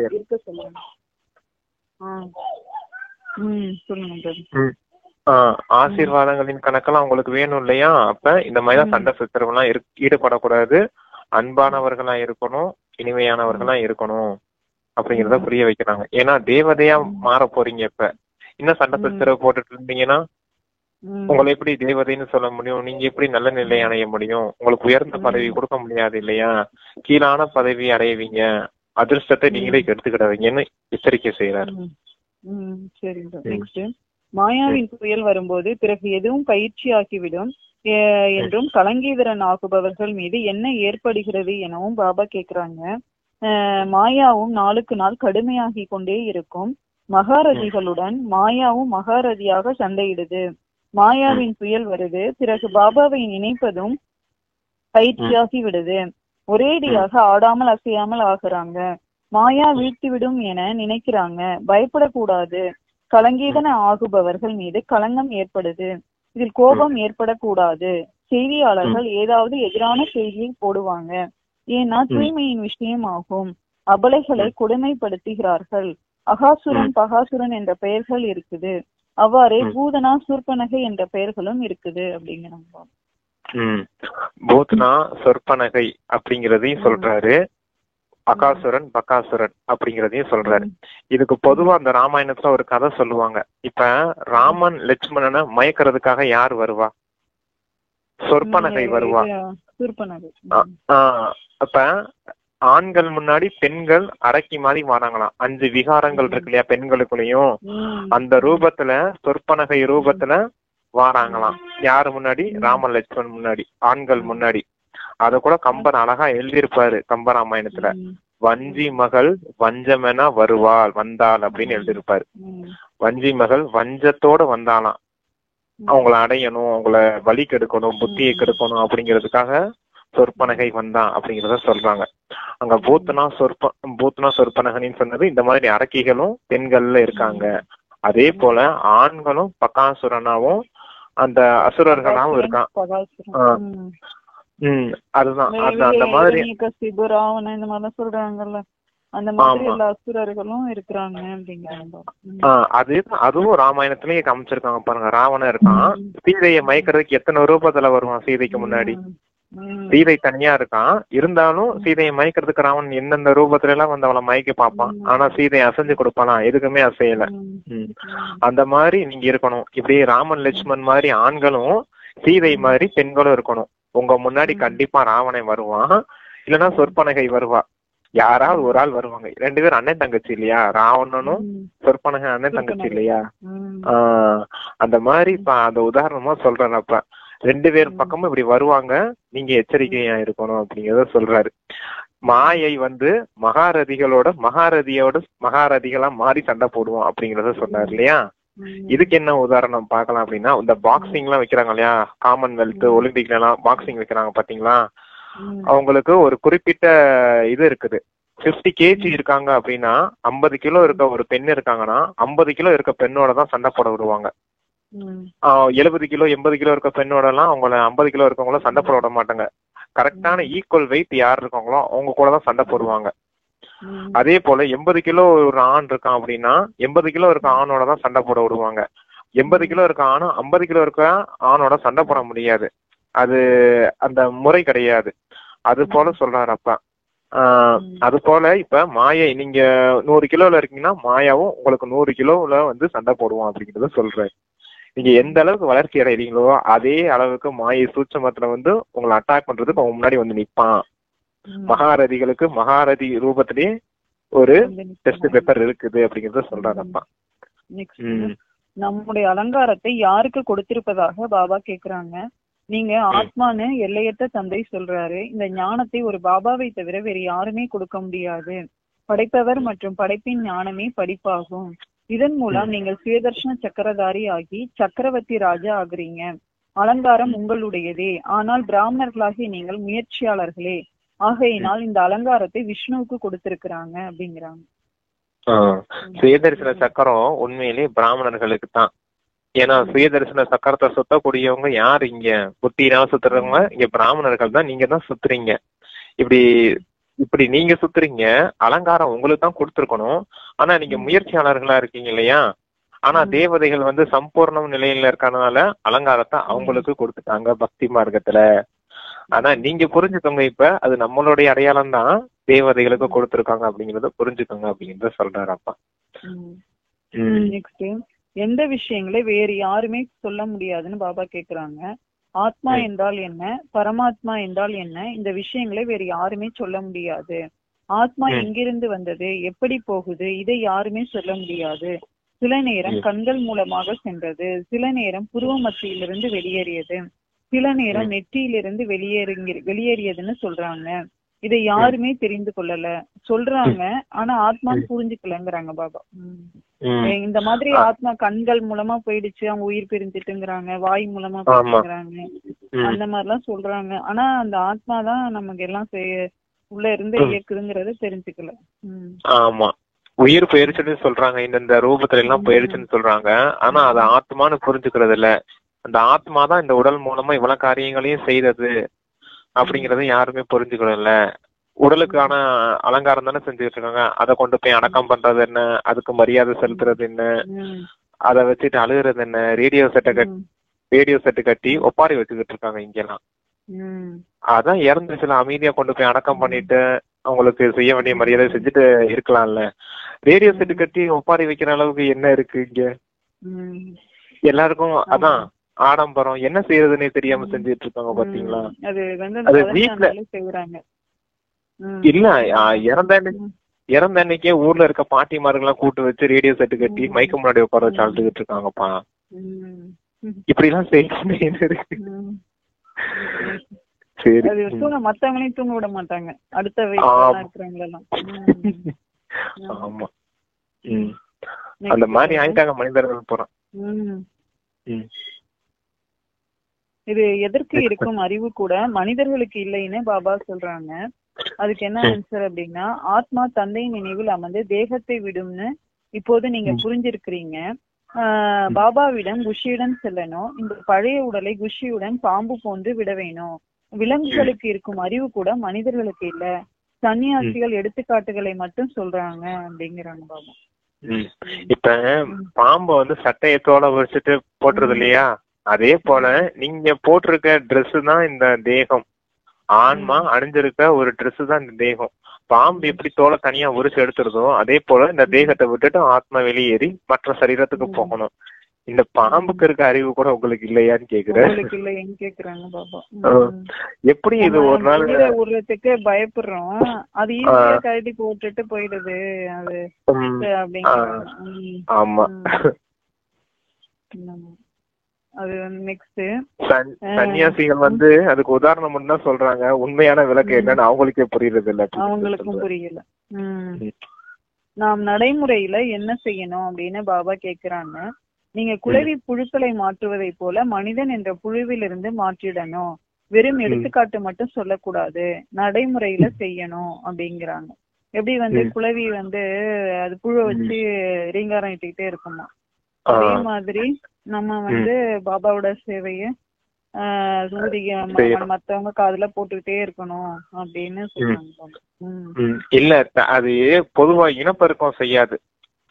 ஆசீர்வாதங்களின் கணக்கெல்லாம் உங்களுக்கு வேணும் இல்லையா. அப்ப இந்த மாதிரிதான் சண்டை சச்சரவுலாம் ஈடுபடக்கூடாது, அன்பானவர்களா இருக்கணும், இனிமையானவர்களா இருக்கணும் அப்படிங்கறத புரிய வைக்கிறாங்க. ஏன்னா தேவதையா மாற போறீங்க. இப்ப இன்னும் சண்டை சச்சரவு போட்டுட்டு இருந்தீங்கன்னா உங்களை எப்படி தேவதைன்னு சொல்ல முடியும்? நீங்க எப்படி நல்ல நிலை அடைய முடியும்? உங்களுக்கு உயர்ந்த பதவி கொடுக்க முடியாது இல்லையா, கீழான பதவி அடைவீங்க, அதிர்ஷ்டத்தை நீங்களே கெடுத்துக்கிடுவீங்கன்னு எச்சரிக்கை செய்யறாரு.
மாயாவின் புயல் வரும்போது பிறகு எதுவும் பயிற்சியாகிவிடும் என்றும் கலங்கீதரன் ஆகுபவர்கள் மீது என்ன ஏற்படுகிறது எனவும் பாபா கேக்குறாங்க. மாயாவும் நாளுக்கு நாள் கடுமையாகி கொண்டே இருக்கும். மகாரதிகளுடன் மாயாவும் மகாரதியாக சண்டையிடுது. மாயாவின் புயல் வருது. பிறகு பாபாவை நினைப்பதும் பயிற்சியாகி விடுது. ஒரேடியாக ஆடாமல் அசையாமல் ஆகுறாங்க. மாயா வீழ்த்திவிடும் என நினைக்கிறாங்க. பயப்படக்கூடாது. கலங்கீதன ஆகுபவர்கள் மீது களங்கம் ஏற்படுது. இதில் கோபம் ஏற்படக்கூடாது. செய்தியாளர்கள் ஏதாவது எதிரான செய்தியை போடுவாங்க. ஏன்னா தூய்மையின் விஷயம் ஆகும். அபலைகளை கொடுமைப்படுத்துகிறார்கள். அகாசுரன் பகாசுரன் என்ற பெயர்கள் இருக்குது. அவ்வாறே பூதனா சூர்பனகை என்ற பெயர்களும் இருக்குது அப்படிங்கிறாங்க.
பூத்னா சொற்பனகை அப்படிங்கறதையும் சொல்றாரு, அகாசுரன் பகாசுரன் அப்படிங்கறதையும் சொல்றாரு. இதுக்கு பொதுவா அந்த ராமாயணத்துல ஒரு கதை சொல்லுவாங்க. இப்ப ராமன் லட்சுமணனை மயக்கிறதுக்காக யார் வருவா? சொற்பனகை வருவா. அப்ப ஆண்கள் முன்னாடி பெண்கள் அரக்கி மாதிரி வராங்களாம். 5 விகாரங்கள் இருக்கு இல்லையா பெண்களுக்குள்ளயும், அந்த ரூபத்துல சொற்பனகை ரூபத்துல வாராங்களாம். யாரு முன்னாடி? ராமன் லட்சுமணன் முன்னாடி, ஆண்கள் முன்னாடி. அத கூட கம்பர் அழகா எழுதியிருப்பாரு கம்பராமாயணத்துல. வஞ்சி மகள் வஞ்சமென வருவாள் வந்தாள் அப்படின்னு எழுதியிருப்பாரு. வஞ்சி மகள் வஞ்சத்தோட வந்தாலாம். அவங்கள அடையணும், அவங்கள வழி கெடுக்கணும், புத்தியை கெடுக்கணும் அப்படிங்கிறதுக்காக சொற்பனகை வந்தான் அப்படிங்கிறத சொல்றாங்க. அங்க பூத்னா சொற்பனகனின்னு சொன்னது இந்த மாதிரி அரக்கிகளும் பெண்கள்ல இருக்காங்க. அதே போல ஆண்களும் பகாசுரனாவும் அந்த அசுரர்களாவும் இருக்கான். அதுதான் அந்த மாதிரி சொல்றாங்கல்ல, அந்த மாதிரி எல்லா அசுரர்களும் இருக்கிறாங்க அப்படிங்கிறாங்க. அதுவும் ராமாயணத்திலேயே காமிச்சிருக்காங்க பாருங்க. ராவணன் இருக்கான், சீதையை மயக்கிறதுக்கு எத்தனை ரூபத்துல வருவான் சீதைக்கு முன்னாடி. சீதை தனியா இருக்கான், இருந்தாலும் சீதையை மயக்கிறதுக்கு ராவணன் எந்தெந்த ரூபத்துல எல்லாம் வந்து அவளை மயக்க பார்ப்பான். ஆனா சீதையை அசைஞ்சு கொடுப்பானா? எதுக்குமே அசையல. அந்த மாதிரி நீங்க இருக்கணும். இப்படியே ராமன் லட்சுமண் மாதிரி ஆண்களும் சீதை மாதிரி பெண்களும் இருக்கணும். உங்க முன்னாடி கண்டிப்பா ராவணன் வருவான், இல்லைன்னா சொற்பனகை வருவா. யாராவது ஒரு ஆள் வருவாங்க. 2 பேரும் அண்ணன் தங்கச்சி இல்லையா? ராவணனும் சொற்பனகை அண்ணன் தங்கச்சி இல்லையா? அந்த மாதிரி இப்ப அந்த உதாரணமா சொல்றேன். அப்ப 2 பேர் பக்கமும் இப்படி வருவாங்க, நீங்க எச்சரிக்கையா இருக்கணும் அப்படிங்கறத சொல்றாரு. மாயை வந்து மகாரதிகளா மாறி சண்டை போடுவோம் அப்படிங்கறத சொன்னார் இல்லையா? இதுக்கு என்ன உதாரணம் பார்க்கலாம் அப்படின்னா, இந்த பாக்ஸிங் எல்லாம் வைக்கிறாங்க இல்லையா, காமன்வெல்த் ஒலிம்பிக்ல எல்லாம் பாக்ஸிங் வைக்கிறாங்க பாத்தீங்களா? அவங்களுக்கு ஒரு குறிப்பிட்ட இது இருக்குது. 50 kg இருக்காங்க அப்படின்னா, 50 கிலோ இருக்க ஒரு பெண் இருக்காங்கன்னா 50 கிலோ இருக்க பெண்ணோட தான் சண்டை போட விடுவாங்க. 70 கிலோ 80 கிலோ இருக்க பெண்ணோட எல்லாம் அவங்கள 50 கிலோ இருக்கவங்கள சண்டை போட விட மாட்டாங்க. கரெக்டான ஈக்குவல் வெயிட் யார் இருக்காங்களோ அவங்க கூட தான் சண்டை போடுவாங்க. அதே போல 80 கிலோ ஒரு ஆண் இருக்கான் அப்படின்னா 80 கிலோ இருக்க ஆணோட தான் சண்டை போட விடுவாங்க. 80 கிலோ இருக்க ஆணும் 50 கிலோ இருக்க ஆணோட சண்டை போட முடியாது. அது அந்த முறை கிடையாது. அது போல சொல்றாரு அப்பா. அது போல இப்ப மாயை, நீங்க 100 கிலோல இருக்கீங்கன்னா மாயாவும் உங்களுக்கு 100 கிலோல வந்து சண்டை போடுவோம் அப்படிங்கறத சொல்றாரு. நீங்க எந்த அளவுக்கு வளர்ச்சி அடைறீங்களோ அதே அளவுக்கு மாயை சூட்சமத்துல வந்து உங்களை அட்டாக் பண்றதுக்கு அவங்க முன்னாடி வந்து நிப்பான். மகாரதிகளுக்கு மகாரதி ரூபத்திலேயே ஒரு டெஸ்ட் பேப்பர் இருக்குது அப்படிங்கறத சொல்றாரு அப்பா.
நம்முடைய அலங்காரத்தை யாருக்கு கொடுத்திருப்பதாக பாபா கேக்குறாங்க. நீங்க ஆத்மான்னு எல்லையற்ற தந்தை சொல்றாரு. இந்த ஞானத்தை ஒரு பாபாவை தவிர வேறு யாருமே கொடுக்க முடியாது. படைப்பவர் மற்றும் படைப்பின் ஞானமே படிப்பாகும். இதன் மூலம் நீங்கள் சுயதர்ஷன சக்கரதாரி ஆகி சக்கரவர்த்தி ராஜா ஆகுறீங்க. அலங்காரம் உங்களுடையதே, ஆனால் பிராமணர்களாகிய நீங்கள் முயற்சியாளர்களே. ஆகையினால் இந்த அலங்காரத்தை விஷ்ணுவுக்கு கொடுத்திருக்கிறாங்க அப்படிங்கிறாங்க.
சுயதர்சன சக்கரம் உண்மையிலேயே பிராமணர்களுக்கு தான். ஏன்னா சுயதர்சன சக்கரத்தை சுத்தக்கூடியவங்க யாரு? இங்க புத்தினால சுத்துறவங்க இங்க பிராமணர்கள் தான். நீங்க தான் சுத்துறீங்க. இப்படி நீங்க சுத்துறீங்க. அலங்காரம் உங்களுக்கு தான் கொடுத்துருக்கணும். ஆனா நீங்க முயற்சியாளர்களா இருக்கீங்க இல்லையா? ஆனா தேவதைகள் வந்து சம்பூர்ண நிலையில இருக்கறதுனால அலங்காரத்தை அவங்களுக்கு கொடுத்துட்டாங்க பக்தி மார்க்கத்துல. ஆனா நீங்க புரிஞ்சுக்கோங்க, இப்ப அது நம்மளுடைய அடையாளம் தான் தேவதைகளுக்கு கொடுத்துருக்காங்க அப்படிங்கறத புரிஞ்சுக்கோங்க அப்படிங்கறத சொல்றாரு அப்பா.
நெக்ஸ்ட், எந்த விஷயங்களை வேறு யாருமே சொல்ல முடியாதுன்னு பாபா கேக்குறாங்க. ஆத்மா என்றால் என்ன, பரமாத்மா என்றால் என்ன, இந்த விஷயங்களை வேறு யாருமே சொல்ல முடியாது. ஆத்மா எங்கிருந்து வந்தது, எப்படி போகுது, இதை யாருமே சொல்ல முடியாது. சில நேரம் கண்கள் மூலமாக சென்றது, சில நேரம் புருவ மத்தியிலிருந்து வெளியேறியது, சில நேரம் நெற்றியிலிருந்து வெளியேறியதுன்னு சொல்றாங்க. இதை யாருமே தெரிந்து கொள்ளல சொல்றாங்க, ஆனா ஆத்மான்னு புரிஞ்சுக்கலங்கிறாங்க பாபா. இந்த மாதிரி ஆத்மா கண்கள் மூலமா போயிடுச்சு, அவங்க உயிர் பிரிஞ்சிட்டுங்கிறாங்க, வாய் மூலமா போயிடுச்சுங்கிறாங்க, அந்த மாதிரி எல்லாம் சொல்றாங்க. ஆனா அந்த ஆத்மா தான் நமக்கு எல்லாம் உள்ள இருந்து இயக்குதுங்கிறத தெரிஞ்சுக்கல.
ஆமா, உயிர் போயிருச்சுன்னு சொல்றாங்க, இந்த ரூபத்துல எல்லாம் போயிருச்சுன்னு சொல்றாங்க. ஆனா அது ஆத்மான்னு புரிஞ்சுக்கிறது இல்ல. அந்த ஆத்மா தான் இந்த உடல் மூலமா இவ்வளவு காரியங்களையும் செய்யறது அப்படிங்கறத யாருமே புரிஞ்சுக்கணும்ல. உடலுக்கான அலங்காரம் தானே செஞ்சுட்டு இருக்காங்க, அதை கொண்டு போய் அடக்கம் பண்றது என்ன, அதுக்கு மரியாதை செலுத்துறது என்ன, அதை வச்சுட்டு அழுகுறது என்ன, ரேடியோ செட்டு கட்டி ஒப்பாரி வச்சுக்கிட்டு இருக்காங்க இங்கெல்லாம். அதான் இறந்துச்சுல, அமைதியா கொண்டு போய் அடக்கம் பண்ணிட்டு அவங்களுக்கு செய்ய வேண்டிய மரியாதை செஞ்சுட்டு இருக்கலாம்ல. ரேடியோ செட்டு கட்டி ஒப்பாரி வைக்கிற அளவுக்கு என்ன இருக்கு இங்க? எல்லாருக்கும் அதான் ஆடம்பரம், என்ன செய்யறதுன்னே தெரியாம செஞ்சுட்டு இருக்காங்க பாத்தீங்களா. அது வீட்டுல இல்ல, இறந்த அன்னைக்கே ஊர்ல இருக்க பாட்டிமார்கள்லாம் கூட்டு வச்சு ரேடியோ செட்டு கட்டி மைக்கு முன்னாடி உட்கார வச்சு அழுதுகிட்டு இருக்காங்கப்பா. இப்படி எல்லாம் செய்யணும் என்ன இருக்கு? சரி,
மத்தவங்களையும் தூங்க விட மாட்டாங்க, அடுத்த வயசுல.
ஆமா, அந்த மாதிரி ஆயிட்டாங்க மனிதர்கள் போறான்.
இது எதற்கு இருக்கும் அறிவு கூட மனிதர்களுக்கு இல்லைன்னு பாபா சொல்றாங்க. அதுக்கு என்ன ஆன்சர் அப்படின்னா, ஆத்மா தந்தையின் நினைவில் அமர்ந்து தேகத்தை விடும்னு இப்போது நீங்க புரிஞ்சிருக்கிறீங்க. பாபாவிடம் குஷியுடன் செல்லணும், இந்த பழைய உடலை குஷியுடன் பாம்பு போன்று விட வேணும். விலங்குகளுக்கு இருக்கும் அறிவு கூட மனிதர்களுக்கு இல்ல, சன்னியாசிகள் எடுத்துக்காட்டுகளை மட்டும் சொல்றாங்க அப்படிங்கிறாங்க பாபா.
இப்ப பாம்பு சட்டையத்தோட வச்சுட்டு போட்டுறது இல்லையா, அதே போல நீங்க போட்டிருக்க ட்ரெஸ் தான் இந்த தேகம். ஆன்மா அணிஞ்சிருக்க ஒரு ட்ரெஸ் தான் இந்த தேகம். பாம்பு எப்படி தோலை தனியா உரிச்சு எடுத்துருதோ அதே போல இந்த தேகத்தை விட்டுட்டு ஆத்மா வெளியேறி மற்ற சரீரத்துக்கு போகணும். இந்த பாம்புக்கு இருக்க அறிவு கூட உங்களுக்கு இல்லையான்னு
கேக்குறாங்க பாபா.
எப்படி இது ஒரு நாள்
உருவத்துக்கு பயப்படுறோம், அது ஈஸியா கழட்டி போட்டுட்டு போயிடுது அது அப்படிங்கிறாங்க.
ஆமா,
அது நெக்ஸ்ட்
சன்னியாசிகள் அதுக்கு உதாரணம் மட்டும் தான் சொல்றாங்க, உண்மையான விளக்கு என்னன்னு அவங்களுக்கே புரியறது இல்ல.
அவங்களுக்கும் புரியல. நாம் நடைமுறையில என்ன செய்யணும் அப்படின்னு பாபா கேக்குறாங்க. நீங்க குளவி புழுக்களை மாற்றுவதை போல மனிதன் என்ற புழுவிலிருந்து மாற்றிடணும், வெறும் எடுத்துக்காட்டு மட்டும் சொல்லக்கூடாது, நடைமுறையில செய்யணும் அப்படிங்கிறாங்க. எப்படி குளவி அது புழு வச்சு ரீங்காரம் இட்டுக்கிட்டே இருக்குமா, அதே மாதிரி நம்ம பாபாவோட சேவைய மத்தவங்க காதுல போட்டுக்கிட்டே இருக்கணும் அப்படின்னு சொல்றாங்க.
இல்ல, அது பொதுவா இனப்பெருக்கம் செய்யாது.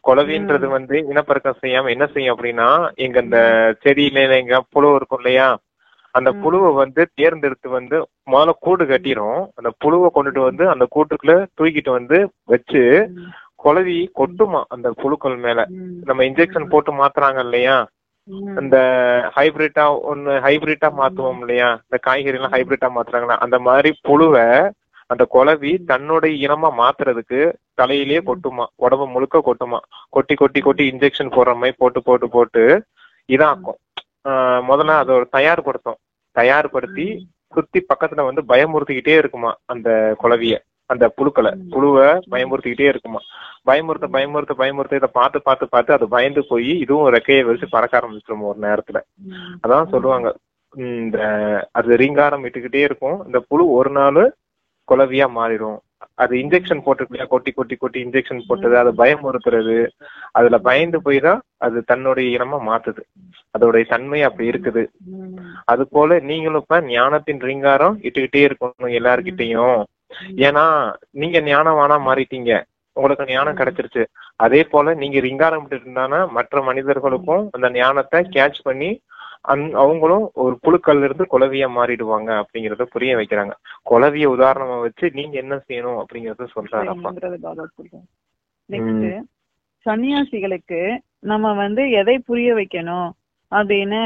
குளவின்றது இனப்பெருக்கம் செய்யாம என்ன செய்யும் அப்படின்னா, எங்க இந்த செடியில எங்க புழு இருக்கும் இல்லையா, அந்த புழுவை தேர்ந்தெடுத்து முதல்ல கூடு கட்டிரும். அந்த புழுவை கொண்டுட்டு அந்த கூட்டுக்குள்ள தூக்கிட்டு வச்சு குளவி கொட்டுமா அந்த புழுக்கள் மேல. நம்ம இன்ஜெக்ஷன் போட்டு மாத்துறாங்க இல்லையா, அந்த ஹைபிரிட்டா மாத்துவோம் இல்லையா, இந்த காய்கறி எல்லாம் ஹைபிரிட்டா மாத்துறாங்களா, அந்த மாதிரி புழுவை அந்த குளவி தன்னுடைய இனமா மாத்துறதுக்கு தலையிலேயே கொட்டுமா, உடம்பு முழுக்க கொட்டுமா. கொட்டி கொட்டி கொட்டி இன்ஜெக்ஷன் போடுற மாதிரி போட்டு போட்டு போட்டு இதாக்கும். முதல்ல அதை ஒரு தயார்படுத்தி சுத்தி பக்கத்துல பயமுறுத்திக்கிட்டே இருக்குமா அந்த குளவிய, அந்த புழுவை பயமுறுத்திக்கிட்டே இருக்குமா. பயமுறுத்த இதை பார்த்து பார்த்து பார்த்து அது பயந்து போய் இதுவும் ரெக்கையை வச்சு பறக்க ஆரம்பிச்சிடும் ஒரு நேரத்துல. அதான் சொல்லுவாங்க, இந்த அது ரீங்காரம் விட்டுக்கிட்டே இருக்கும், இந்த புழு ஒரு நாள் குளவியா மாறிடும். அது இன்ஜெக்ஷன் போட்டுக்கிட்டா கொட்டி கொட்டி கொட்டி இன்ஜெக்ஷன் போட்டது, அது பயமுறுத்துறது, அதுல பயந்து போய் தான் அது தன்னுடைய இனமா மாத்துது. அதோடைய தன்மை அப்படி இருக்குது. அது போல நீங்களும் இப்ப ஞானத்தின் ரீங்காரம் இட்டுக்கிட்டே இருக்கணும் எல்லார்கிட்டையும். ஏன்னா நீங்க ஞானவானா மாறிட்டீங்க, உங்களுக்கு ஞானம் கிடைச்சிருச்சு. அதே போல நீங்க ரீங்காரம் விட்டு இருந்தானா மற்ற மனிதர்களுக்கும் அந்த ஞானத்தை கேட்ச் பண்ணி அவங்களும் ஒரு புழுக்கள்ல இருந்து குளவியா மாறிடுவாங்க அப்படிங்கறத புரிய வைக்கிறாங்க. குளவிய உதாரணமா வச்சு நீங்க என்ன செய்யணும் அப்படிங்கறத சொல்றாங்க.
சன்னியாசிகளுக்கு நம்ம எதை புரிய வைக்கணும் அப்படின்னு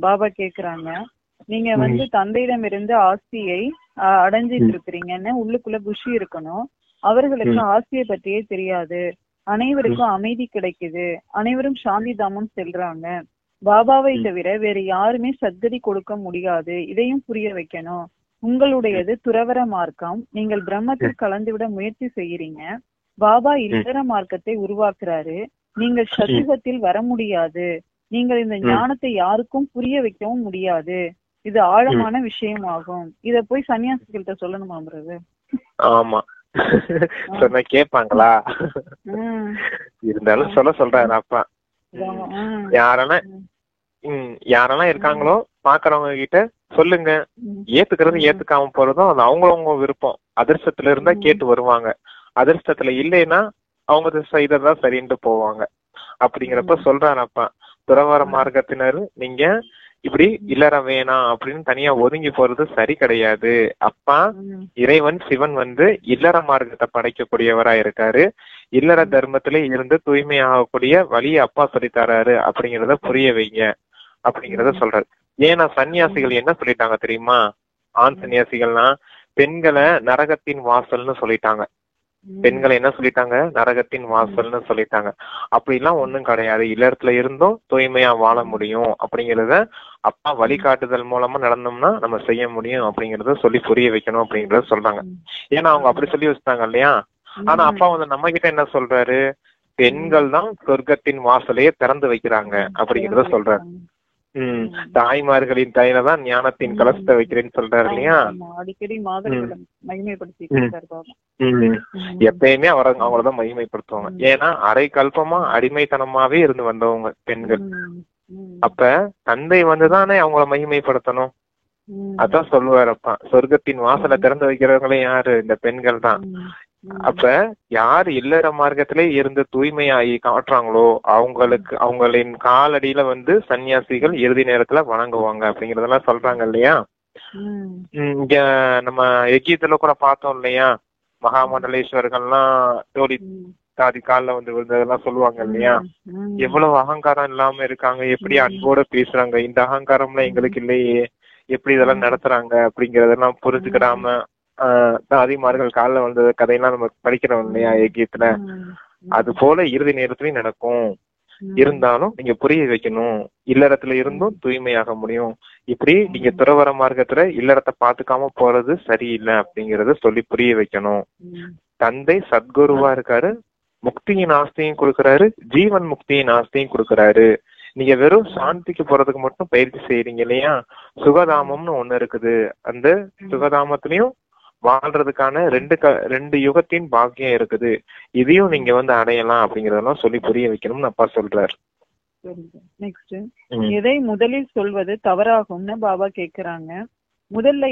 பாபா கேக்குறாங்க. நீங்க தந்தையிடம் இருந்து ஆஸ்தியை அடைஞ்சிட்டு இருக்கிறீங்கன்னு உள்ளுக்குள்ள குஷி இருக்கணும். அவர்களுக்கு ஆஸ்தியை பற்றியே தெரியாது, அனைவருக்கும் அமைதி கிடைக்குது, அனைவரும் சாந்தி தாமம் செல்றாங்க. பாபாவை தவிர வேற யாருமே சத்கதி கொடுக்க முடியாது. இதையும் புரிய வைக்கணும். உங்களுடையது துறவர மார்க்கம். நீங்கள் பிரம்மத்தில் கலந்துவிட முயற்சி செய்யறீங்க. பாபா இல்லற மார்க்கத்தை உருவாக்குறாரு. நீங்கள் சத்துவத்தில் வர முடியாது. நீங்கள் இந்த ஞானத்தை யாருக்கும் புரிய வைக்கவும் முடியாது. இது ஆழமான விஷயமாகும். இத போய் சன்னியாசிகள்கிட்ட சொல்லணுமா பிரதர்?
ஆமா, சொன்ன கேட்பாங்களா? இருந்தாலும் சொல்றாரு அப்பா. யாரெல்லாம் இருக்காங்களோ பாக்குறவங்க கிட்ட சொல்லுங்க. ஏத்துக்கிறது ஏத்துக்காம போறதும் அது அவங்களவங்க விருப்பம். அதிர்ஷ்டத்துல இருந்தா கேட்டு வருவாங்க, அதிர்ஷ்டத்துல இல்லைன்னா அவங்க செய்ததான் சரின்ட்டு போவாங்க. அப்படிங்கிறப்ப சொல்றானப்பா, துறவர மார்க்கத்தினர் நீங்க இப்படி இல்லற வேணாம் அப்படின்னு தனியா ஒதுங்கி போறது சரி கிடையாது. அப்பா இறைவன் சிவன் இல்லற மார்க்கத்தை படைக்கக்கூடியவரா இருக்காரு. இல்லற தர்மத்திலே இருந்து தூய்மை ஆகக்கூடிய வழியை அப்பா சொல்லித்தராரு அப்படிங்கறத புரிய வைங்க அப்படிங்கறத சொல்றாரு. ஏன்னா சன்னியாசிகள் என்ன சொல்லிட்டாங்க தெரியுமா? ஆண் சன்னியாசிகள்னா பெண்களை நரகத்தின் வாசல்னு சொல்லிட்டாங்க. பெண்களை என்ன சொல்லிட்டாங்க? நரகத்தின் வாசல்னு சொல்லிட்டாங்க. அப்படிலாம் ஒண்ணும் கிடையாது. இல்லறத்துல இருந்தும் தூய்மையா வாழ முடியும் அப்படிங்கறத அப்பா வழிகாட்டுதல் மூலமா நடந்தோம்னா நம்ம செய்ய முடியும் அப்படிங்கறத சொல்லி புரிய வைக்கணும் அப்படிங்கறத சொல்றாங்க. ஏன்னா அவங்க அப்படி சொல்லி வச்சுட்டாங்க இல்லையா? ஆனா அப்பா நம்ம கிட்ட என்ன சொல்றாரு? பெண்கள் தான் சொர்க்கத்தின் வாசலையே திறந்து வைக்கிறாங்க அப்படிங்கறத சொல்றாரு. தாய்மார்களின் கையில தான் ஞானத்தின் கலசத்தை வைக்கிறேன்னு சொல்றாரு இல்லையா?
அடிக்கடி
எப்பயுமே அவங்களதான் மகிமைப்படுத்துவாங்க. ஏன்னா அரை கல்பமா அடிமைத்தனமாவே இருந்து வந்தவங்க பெண்கள். அப்ப தந்தை வந்துதானே அவங்கள மகிமைப்படுத்தணும். அதான் சொல்லுவாரப்பா, சொர்க்கத்தின் வாசலை திறந்து வைக்கிறவங்களே யாரு? இந்த பெண்கள் தான். அப்ப யாரு இல்லற மார்க்கத்திலே இருந்து தூய்மையாகி காட்டுறாங்களோ அவங்களின் காலடியில சன்னியாசிகள் இறுதி நேரத்துல வணங்குவாங்க அப்படிங்கறதெல்லாம் சொல்றாங்க இல்லையா? இங்க நம்ம எகிப்துல கூட பார்த்தோம் இல்லையா? மகாமண்டலேஸ்வர்கள்லாம் தோழி தாதி காலில் விழுந்ததெல்லாம் சொல்லுவாங்க இல்லையா? எவ்வளவு அகங்காரம் இல்லாம இருக்காங்க, எப்படி அன்போட பேசுறாங்க. இந்த அகங்காரம்லாம் எங்களுக்கு இல்லையே, எப்படி இதெல்லாம் நடத்துறாங்க அப்படிங்கறதெல்லாம் புரிஞ்சுக்கிடாம தாதிமார்கள் காலில் வந்த கதையெல்லாம் நம்ம படிக்கிறோம் இல்லையா எகிப்துல? அது போல இறுதி நேரத்துலயும் நடக்கும். இருந்தாலும் நீங்க புரிய வைக்கணும், இல்லறத்துல இருந்தும் தூய்மையாக முடியும். இப்படி நீங்க துறவர மார்க்கத்துல இல்லறத்தை பாத்துக்காம போறது சரியில்லை அப்படிங்கறத சொல்லி புரிய வைக்கணும். தந்தை சத்குருவா இருக்காரு, முக்தியின் ஆஸ்தியும் கொடுக்கறாரு, ஜீவன் முக்தியின் ஆஸ்தியும் கொடுக்கறாரு. நீங்க வெறும் சாந்திக்கு போறதுக்கு மட்டும் பயிற்சி செய்யறீங்க இல்லையா? சுகதாமம்னு ஒண்ணு இருக்குது. அந்த சுகதாமத்திலயும் வாழ்றதுக்கான ரெண்டு யுகத்தின் பாக்கியம் இருக்குது. இதையும் நீங்க அடையலாம் அப்படிங்கறதெல்லாம் சொல்லி புரிய வைக்கணும்னு அப்பா சொல்றாரு.
நெக்ஸ்ட், எதை முதலில் சொல்வது தவறாகும்னு பாபா கேக்குறாங்க. முதல்ல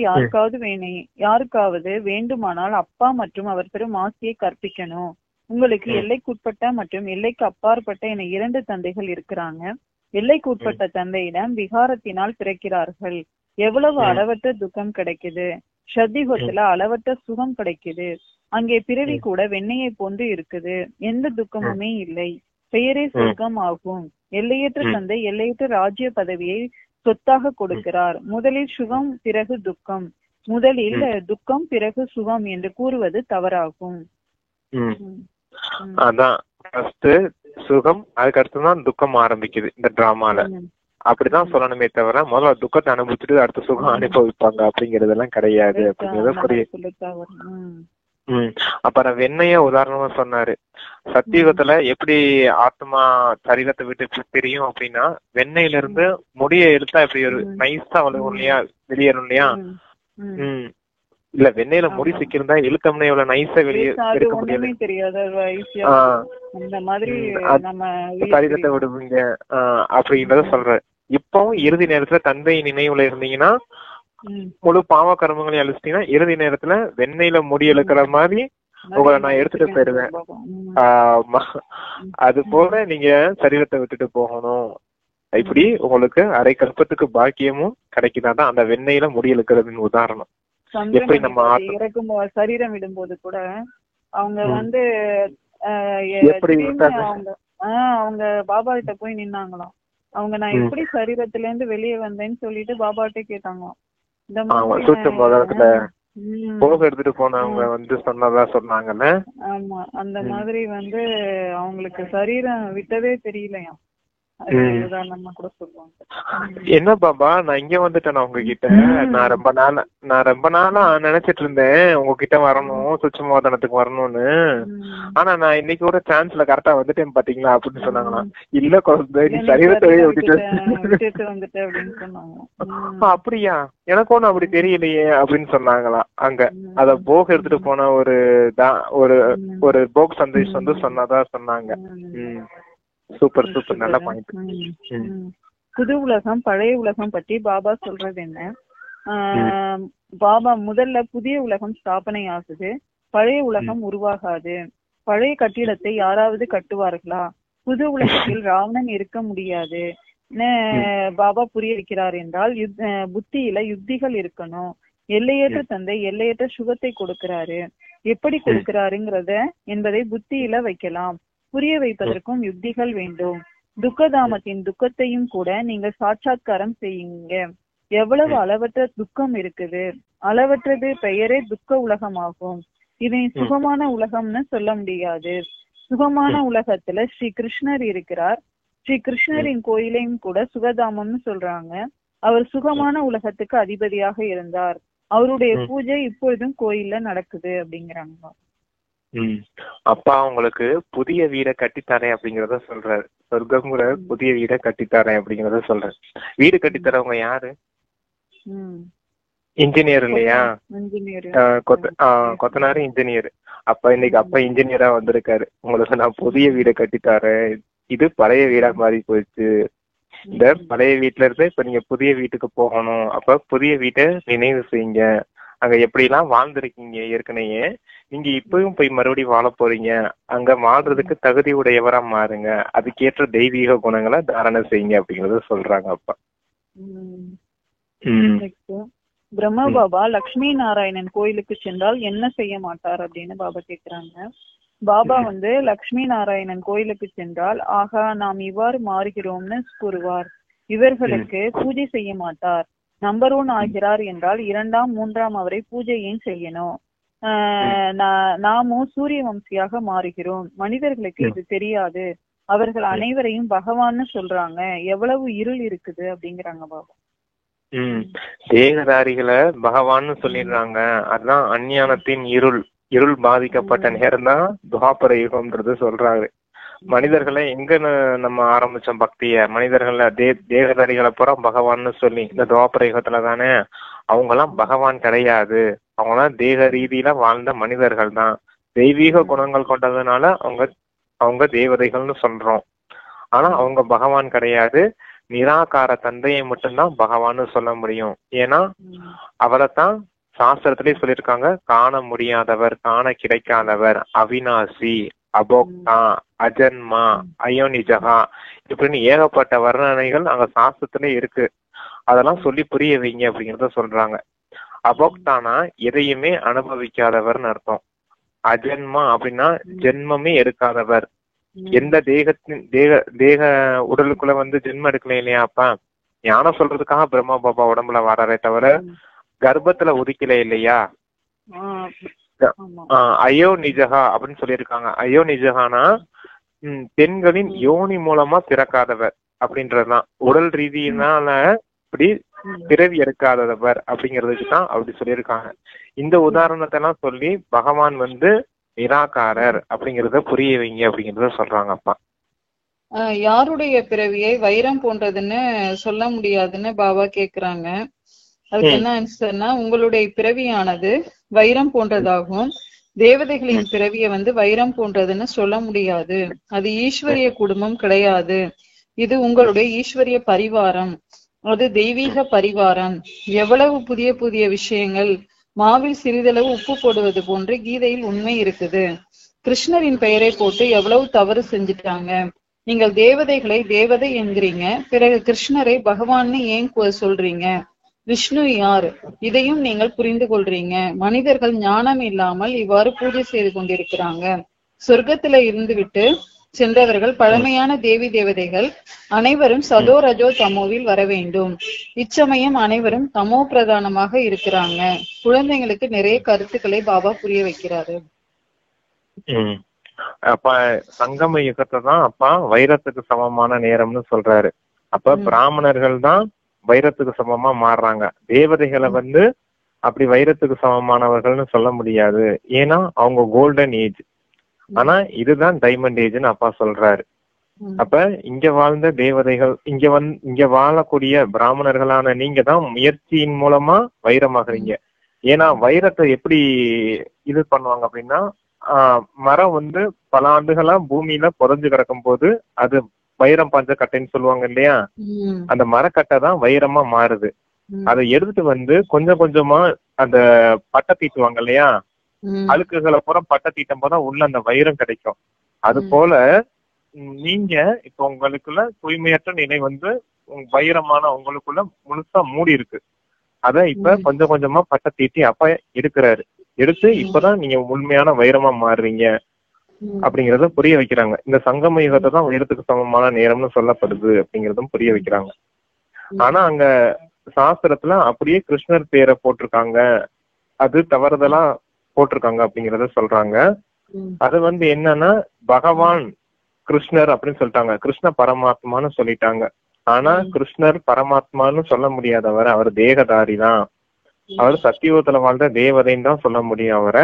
யாருக்காவது வேண்டுமானால் அப்பா மற்றும் அவர் பெரும் ஆசையை கற்பிக்கணும். உங்களுக்கு எல்லைக்குட்பட்ட மற்றும் எல்லைக்கு அப்பாற்பட்ட என 2 தந்தைகள் இருக்கிறாங்க. எல்லைக்குட்பட்ட தந்தையிடம் விகாரத்தினால் பிறக்கிறார்கள். எவ்வளவு அளவற்ற துக்கம் கிடைக்குது. ஷத்தியுகத்துல அளவற்ற சுகம் கிடைக்குது. அங்கே பிறவி கூட வெண்ணையை போன்று இருக்குது. எந்த துக்கமுமே இல்லை. பெயரே சொர்க்கம் ஆகும். எல்லையற்ற தந்தை எல்லையற்ற ராஜ்ய பதவியை சொத்தாக கொடுக்கிறார். முதலில் சுகம் பிறகு துக்கம், முதலில் துக்கம் பிறகு சுகம் என்று கூறுவது தவறாகும்.
அதான் சுகம், அதுக்கு அடுத்துதான் துக்கம் ஆரம்பிக்குது இந்த டிராமால. அப்படிதான் சொல்லணுமே தவிர முதல்ல துக்கத்தை அனுபவிச்சுட்டு அடுத்த சுகம் அனுபவிப்பாங்க அப்படிங்கறதெல்லாம் கிடையாது அப்படிங்கறத புரியுது. அப்புறம் வெண்ணைய உதாரணமா சொன்னாரு. சத்தியுகத்துல எப்படி ஆத்மா சரீரத்தை விட்டு பிரியும் அப்படின்னா, வெண்ணெயில இருந்து முடிய எடுத்தா எப்படி ஒரு நைஸா வளரும் இல்லையா, வெளியேறும் இல்லையா? இல்ல வெண்ணெயில முடி சிக்கிருந்தா இழுத்தம்னே எவ்வளவு நைஸா வெளியே எடுக்க முடியாது. சரீரத்தை விடுவீங்க அப்படின்றத சொல்ற. இப்பவும் இறுதி நேரத்துல தந்தை நினைவுல இருந்தீங்கன்னா, முழு பாவ கர்மங்களையும் அழிச்சிட்டீங்கன்னா, இறுதி நேரத்துல வெண்ணெயில முடி இழுக்கிற மாதிரி உங்களை நான் எடுத்துட்டு போயிருவேன். அது போல நீங்க சரீரத்தை விட்டுட்டு போகணும். இப்படி உங்களுக்கு அரை கற்பத்துக்கு பாக்கியமும் கிடைக்குதாதான் அந்த வெண்ணெயில முடி இழுக்கிறதுன்னு உதாரணம். எப்படி நம்ம
இறக்கும் சரீரம் விடும்போது கூட அவங்க
எப்படி
அவங்க பாபா கிட்ட போய் நின்னாங்களாம். அவங்க நான் எப்படி சரீரத்துல இருந்து வெளியே வந்தேன்னு சொல்லிட்டு பாபாட்டே கேட்டாங்களாம். இந்த மாதிரி
போக எடுத்துட்டு போனவங்க வந்து சொன்னதா சொன்னாங்கல்ல.
ஆமா, அந்த மாதிரி வந்து அவங்களுக்கு சரீரம் விட்டதே தெரியலையா, உதாரணமா கூட சொல்லுவாங்க.
என்ன பாபா, நான் இங்க வந்துட்டேன் உங்ககிட்ட. நான் ரொம்ப நாளா நினைச்சிட்டு இருந்தேன் உங்ககிட்ட வரணும், சுட்சமோதனத்துக்கு வரணும்னு. ஆனா நான் இன்னைக்கு கூட சான்ஸ்ல கரெக்டா வந்துட்டேன் பாத்தீங்களா அப்படின்னு சொன்னாங்களாம். இல்ல குழந்தை, நீ சரீரத்தை விட்டுட்டு வந்துட்ட அப்படின்னு சொன்னாங்க. அப்படியா, எனக்கு ஒண்ணு அப்படி தெரியலையே அப்படின்னு சொன்னாங்களாம். அங்க அத போக எடுத்துட்டு போன ஒரு போக் சந்தேஷ் வந்து சொன்னதா சொன்னாங்க. சூப்பர் சூப்பர், நல்ல பாயிண்ட்.
புது உலகம் பழைய உலகம் பற்றி பாபா சொல்றது என்ன? பாபா முதல்ல புதிய உலகம் ஸ்தாபனை ஆகுது, பழைய உலகம் உருவாகாது. பழைய கட்டிடத்தை யாராவது கட்டுவார்களா? புது உலகத்தில் ராவணன் இருக்க முடியாது. பாபா புரிய வைக்கிறார் என்றால் புத்தியில யுக்திகள் இருக்கணும். எல்லையற்ற தந்தை எல்லையற்ற சுகத்தை கொடுக்கிறாரு. எப்படி கொடுக்கிறாருங்கிறத என்பதை புத்தியில வைக்கலாம். புரிய வைப்பதற்கும் யுக்திகள் வேண்டும். துக்கதாமத்தின் துக்கத்தையும் கூட நீங்க சாட்சாத்காரம் செய்யுங்க. எவ்வளவு அளவற்ற துக்கம் இருக்குது. அளவற்றது பெயரே துக்க உலகமாகும். இதை சுகமான உலகம்னு சொல்ல முடியாது. சுகமான உலகத்துல ஸ்ரீ கிருஷ்ணர் இருக்கிறார். ஸ்ரீ கிருஷ்ணரின் கோயிலையும் கூட சுகதாமம்னு சொல்றாங்க. அவர் சுகமான உலகத்துக்கு அதிபதியாக இருந்தார். அவருடைய பூஜை இப்பொழுதும் கோயில்ல நடக்குது அப்படிங்கிறாங்க.
அப்பா உங்களுக்கு புதிய வீடை கட்டித்தரேன் அப்படிங்கறத சொல்றாரு. சொர்க்கம்ங்கிற புதிய வீடை கட்டித்தரேன் அப்படிங்கறத சொல்றாரு. வீடு கட்டித்தரவங்க யாரு? இன்ஜினியர் இல்லையா? கொத்தனாரு இன்ஜினியர். அப்ப இன்னைக்கு அப்பா இன்ஜினியரா வந்திருக்காரு. உங்களுக்கு நான் புதிய வீடை கட்டித்தரேன், இது பழைய வீடா மாறி போயிடுச்சு. இந்த பழைய வீட்டுல இருந்து இப்ப நீங்க புதிய வீட்டுக்கு போகணும். அப்ப புதிய வீட்டை நினைவு செய்யுங்க. அங்க எப்படி எல்லாம் வாழ்ந்திருக்கீங்க ஏற்கனவே, நீங்க இப்பவும் போய் மறுபடியும் வாழ போறீங்க. அங்க வாழ்றதுக்கு தகுதி உடையவரா மாறுங்க. அதுக்கேற்ற தெய்வீக குணங்களை தாரணை செய்யுங்க அப்படிங்கறத சொல்றாங்க அப்பா.
பிரம்மா பாபா லட்சுமி நாராயணன் கோயிலுக்கு சென்றால் என்ன செய்ய மாட்டார் அப்படின்னு பாபா கேக்குறாங்க. பாபா வந்து லட்சுமி நாராயணன் கோயிலுக்கு சென்றால் ஆகா நாம் இவ்வாறு மாறுகிறோம்னு கூறுவார். இவர்களுக்கு பூஜை செய்ய மாட்டார். நம்பர் 1 ஆகிறார் என்றால் 2ஆம் 3ஆம் அவரை பூஜை ஏன் செய்யணும்? நாமும் சூரிய வம்சியாக மாறுகிறோம். மனிதர்களுக்கு இது தெரியாது. அவர்கள் அனைவரையும் பகவான்னு சொல்றாங்க. எவ்வளவு இருள் இருக்குது அப்படிங்கிறாங்க பாபா.
தேகதாரிகளை பகவான்னு சொல்லிடுறாங்க. அதுதான் அஞ்ஞானத்தின் இருள் பாதிக்கப்பட்ட நேரம் தான் துவாபர யுகம்ன்றது சொல்றாரு. மனிதர்களை எங்க நம்ம ஆரம்பிச்சோம் பக்திய? மனிதர்கள தேகதாரிகளை பூரா பகவான்னு சொல்லி இந்த துவாபர யுகத்துல தானே. அவங்க எல்லாம் பகவான் கிடையாது. அவங்கெல்லாம் தேக ரீதியில வாழ்ந்த மனிதர்கள் தான். தெய்வீக குணங்கள் கொண்டதுனால அவங்க தேவதைகள்னு சொல்றோம். ஆனா அவங்க பகவான் கிடையாது. நிராகார தந்தையை மட்டும்தான் பகவான்னு சொல்ல முடியும். ஏன்னா அவரைத்தான் சாஸ்திரத்திலேயே சொல்லியிருக்காங்க, காண முடியாதவர், காண கிடைக்காதவர், அவினாசி, அபோக்தா, அஜன்மா, அயோனிஜகா, இப்படின்னு ஏகப்பட்ட வர்ணனைகள் அங்க சாஸ்திரத்திலே இருக்கு. அதெல்லாம் சொல்லி புரிய வைங்க அப்படிங்கறத சொல்றாங்க. அபோக்தானா எதையுமே அனுபவிக்காதவர்னு அர்த்தம். அஜன்மா அப்படின்னா ஜென்மமே எடுக்காதவர். எந்த தேக உடலுக்குள்ள வந்து ஜென்மம் எடுக்கல இல்லையா? அப்பா ஞானம் சொல்றதுக்காக பிரம்மா பாபா உடம்புல வராரே தவிர கர்ப்பத்துல உதிக்கல இல்லையா? அயோ நிஜகா அப்படின்னு சொல்லியிருக்காங்க. அயோ நிஜகானா பெண்களின் யோனி மூலமா பிறக்காதவர் அப்படின்றதுதான். உடல் ரீதியினால இப்படி பிறவி எடுக்காதவர் அப்படிங்கறதுக்கு தான் அப்படி சொல்லியிருக்காங்க. இந்த உதாரணத்தை எல்லாம் சொல்லி பகவான் வந்து நிராகாரர் அப்படிங்கறத புரிய வைங்க அப்படிங்கறத சொல்றாங்க அப்பா.
யாருடைய பிறவியை வைரம் போன்றதுன்னு சொல்ல முடியாதுன்னு பாபா கேக்குறாங்க. அதுக்கு என்ன ஆன்சர்னா, உங்களுடைய பிறவியானது வைரம் போன்றதாகும். தேவதைகளின் பிறவிய வந்து வைரம் போன்றதுன்னு சொல்ல முடியாது. அது ஈஸ்வரிய குடும்பம் கிடையாது. இது உங்களுடைய ஈஸ்வரிய பரிவாரம். அது தெய்வீக பரிவாரம். எவ்வளவு புதிய புதிய விஷயங்கள். மாவில் சிறிதளவு உப்பு போடுவது போன்று கீதையில் உண்மை இருக்குது. கிருஷ்ணரின் பெயரை போட்டு எவ்வளவு தவறு செஞ்சுட்டாங்க. நீங்கள் தேவதைகளை தேவதை என்கிறீங்க, பிறகு கிருஷ்ணரை பகவான்னு ஏன் சொல்றீங்க? விஷ்ணு யார்? இதையும் நீங்கள் புரிந்து கொள்றீங்க. மனிதர்கள் ஞானம் இல்லாமல் இவ்வாறு பூஜை செய்து கொண்டிருக்கிறாங்க. சொர்க்கத்துல இருந்து விட்டு சென்றவர்கள் பழமையான தேவி தேவதைகள் அனைவரும் சதோ ரஜோ தமோவில் வர வேண்டும். இச்சமயம் அனைவரும் தமோ பிரதானமாக இருக்கிறாங்க. குழந்தைங்களுக்கு நிறைய கருத்துக்களை பாபா புரிய வைக்கிறாரு.
அப்ப சங்கம யுகத்தை தான் அப்பா வைரத்துக்கு சமமான நேரம்னு சொல்றாரு. அப்ப பிராமணர்கள் தான் வைரத்துக்கு சமமா மாறுறாங்க. தேவதைகளை அப்படி வைரத்துக்கு சமமானவர்கள்னு சொல்ல முடியாது. ஏன்னா அவங்க கோல்டன் ஏஜ். ஆனா இதுதான் டைமண்ட் ஏஜ்னு அப்பா சொல்றாரு. அப்ப இங்க வாழ்ந்த தேவதைகள் இங்க வாழக்கூடிய பிராமணர்களான நீங்க தான் முயற்சியின் மூலமா வைரமாகறீங்க. ஏன்னா வைரத்தை எப்படி இது பண்ணுவாங்க அப்படின்னா, மரம் பல ஆண்டுகளா பூமியில புதைஞ்சு கிடக்கும் போது அது வைரம் பஞ்ச கட்டைன்னு சொல்லுவாங்க இல்லையா, அந்த மரக்கட்டை தான் வைரமா மாறுது. அதை எடுத்துட்டு கொஞ்சம் கொஞ்சமா அந்த பட்டை தீட்டுவாங்க இல்லையா, அழுக்குகளை பூரா பட்டை தீட்டும் போதான் உள்ள அந்த வைரம் கிடைக்கும். அது போல நீங்க இப்ப உங்களுக்குள்ள தூய்மையற்ற நிலை வைரமான உங்களுக்குள்ள முழுசா மூடி இருக்கு. அத இப்ப கொஞ்சம் கொஞ்சமா பட்டை தீட்டி அப்ப எடுக்கிறாரு. எடுத்து இப்பதான் நீங்க உண்மையான வைரமா மாறுறீங்க அப்படிங்கறத புரிய வைக்கிறாங்க. இந்த சங்கம யுகத்தை தான் வைரத்துக்கு சமமான நேரம்னு சொல்லப்படுது அப்படிங்கறதும் புரிய வைக்கிறாங்க. ஆனா அங்க சாஸ்திரத்துல அப்படியே கிருஷ்ணர் பேரை போட்டிருக்காங்க, அது தவறுதலா போட்டிருக்காங்க அப்படிங்கறத சொல்றாங்க. அது என்னன்னா பகவான் கிருஷ்ணர் அப்படின்னு சொல்லிட்டாங்க, கிருஷ்ண பரமாத்மான்னு சொல்லிட்டாங்க. ஆனா கிருஷ்ணர் பரமாத்மான்னு சொல்ல முடியாதவர், அவர் தேகதாரி தான். அவர் சத்தியுகத்துல வாழ்ந்த தேவதைன்னு தான் சொல்ல முடியும் அவரை.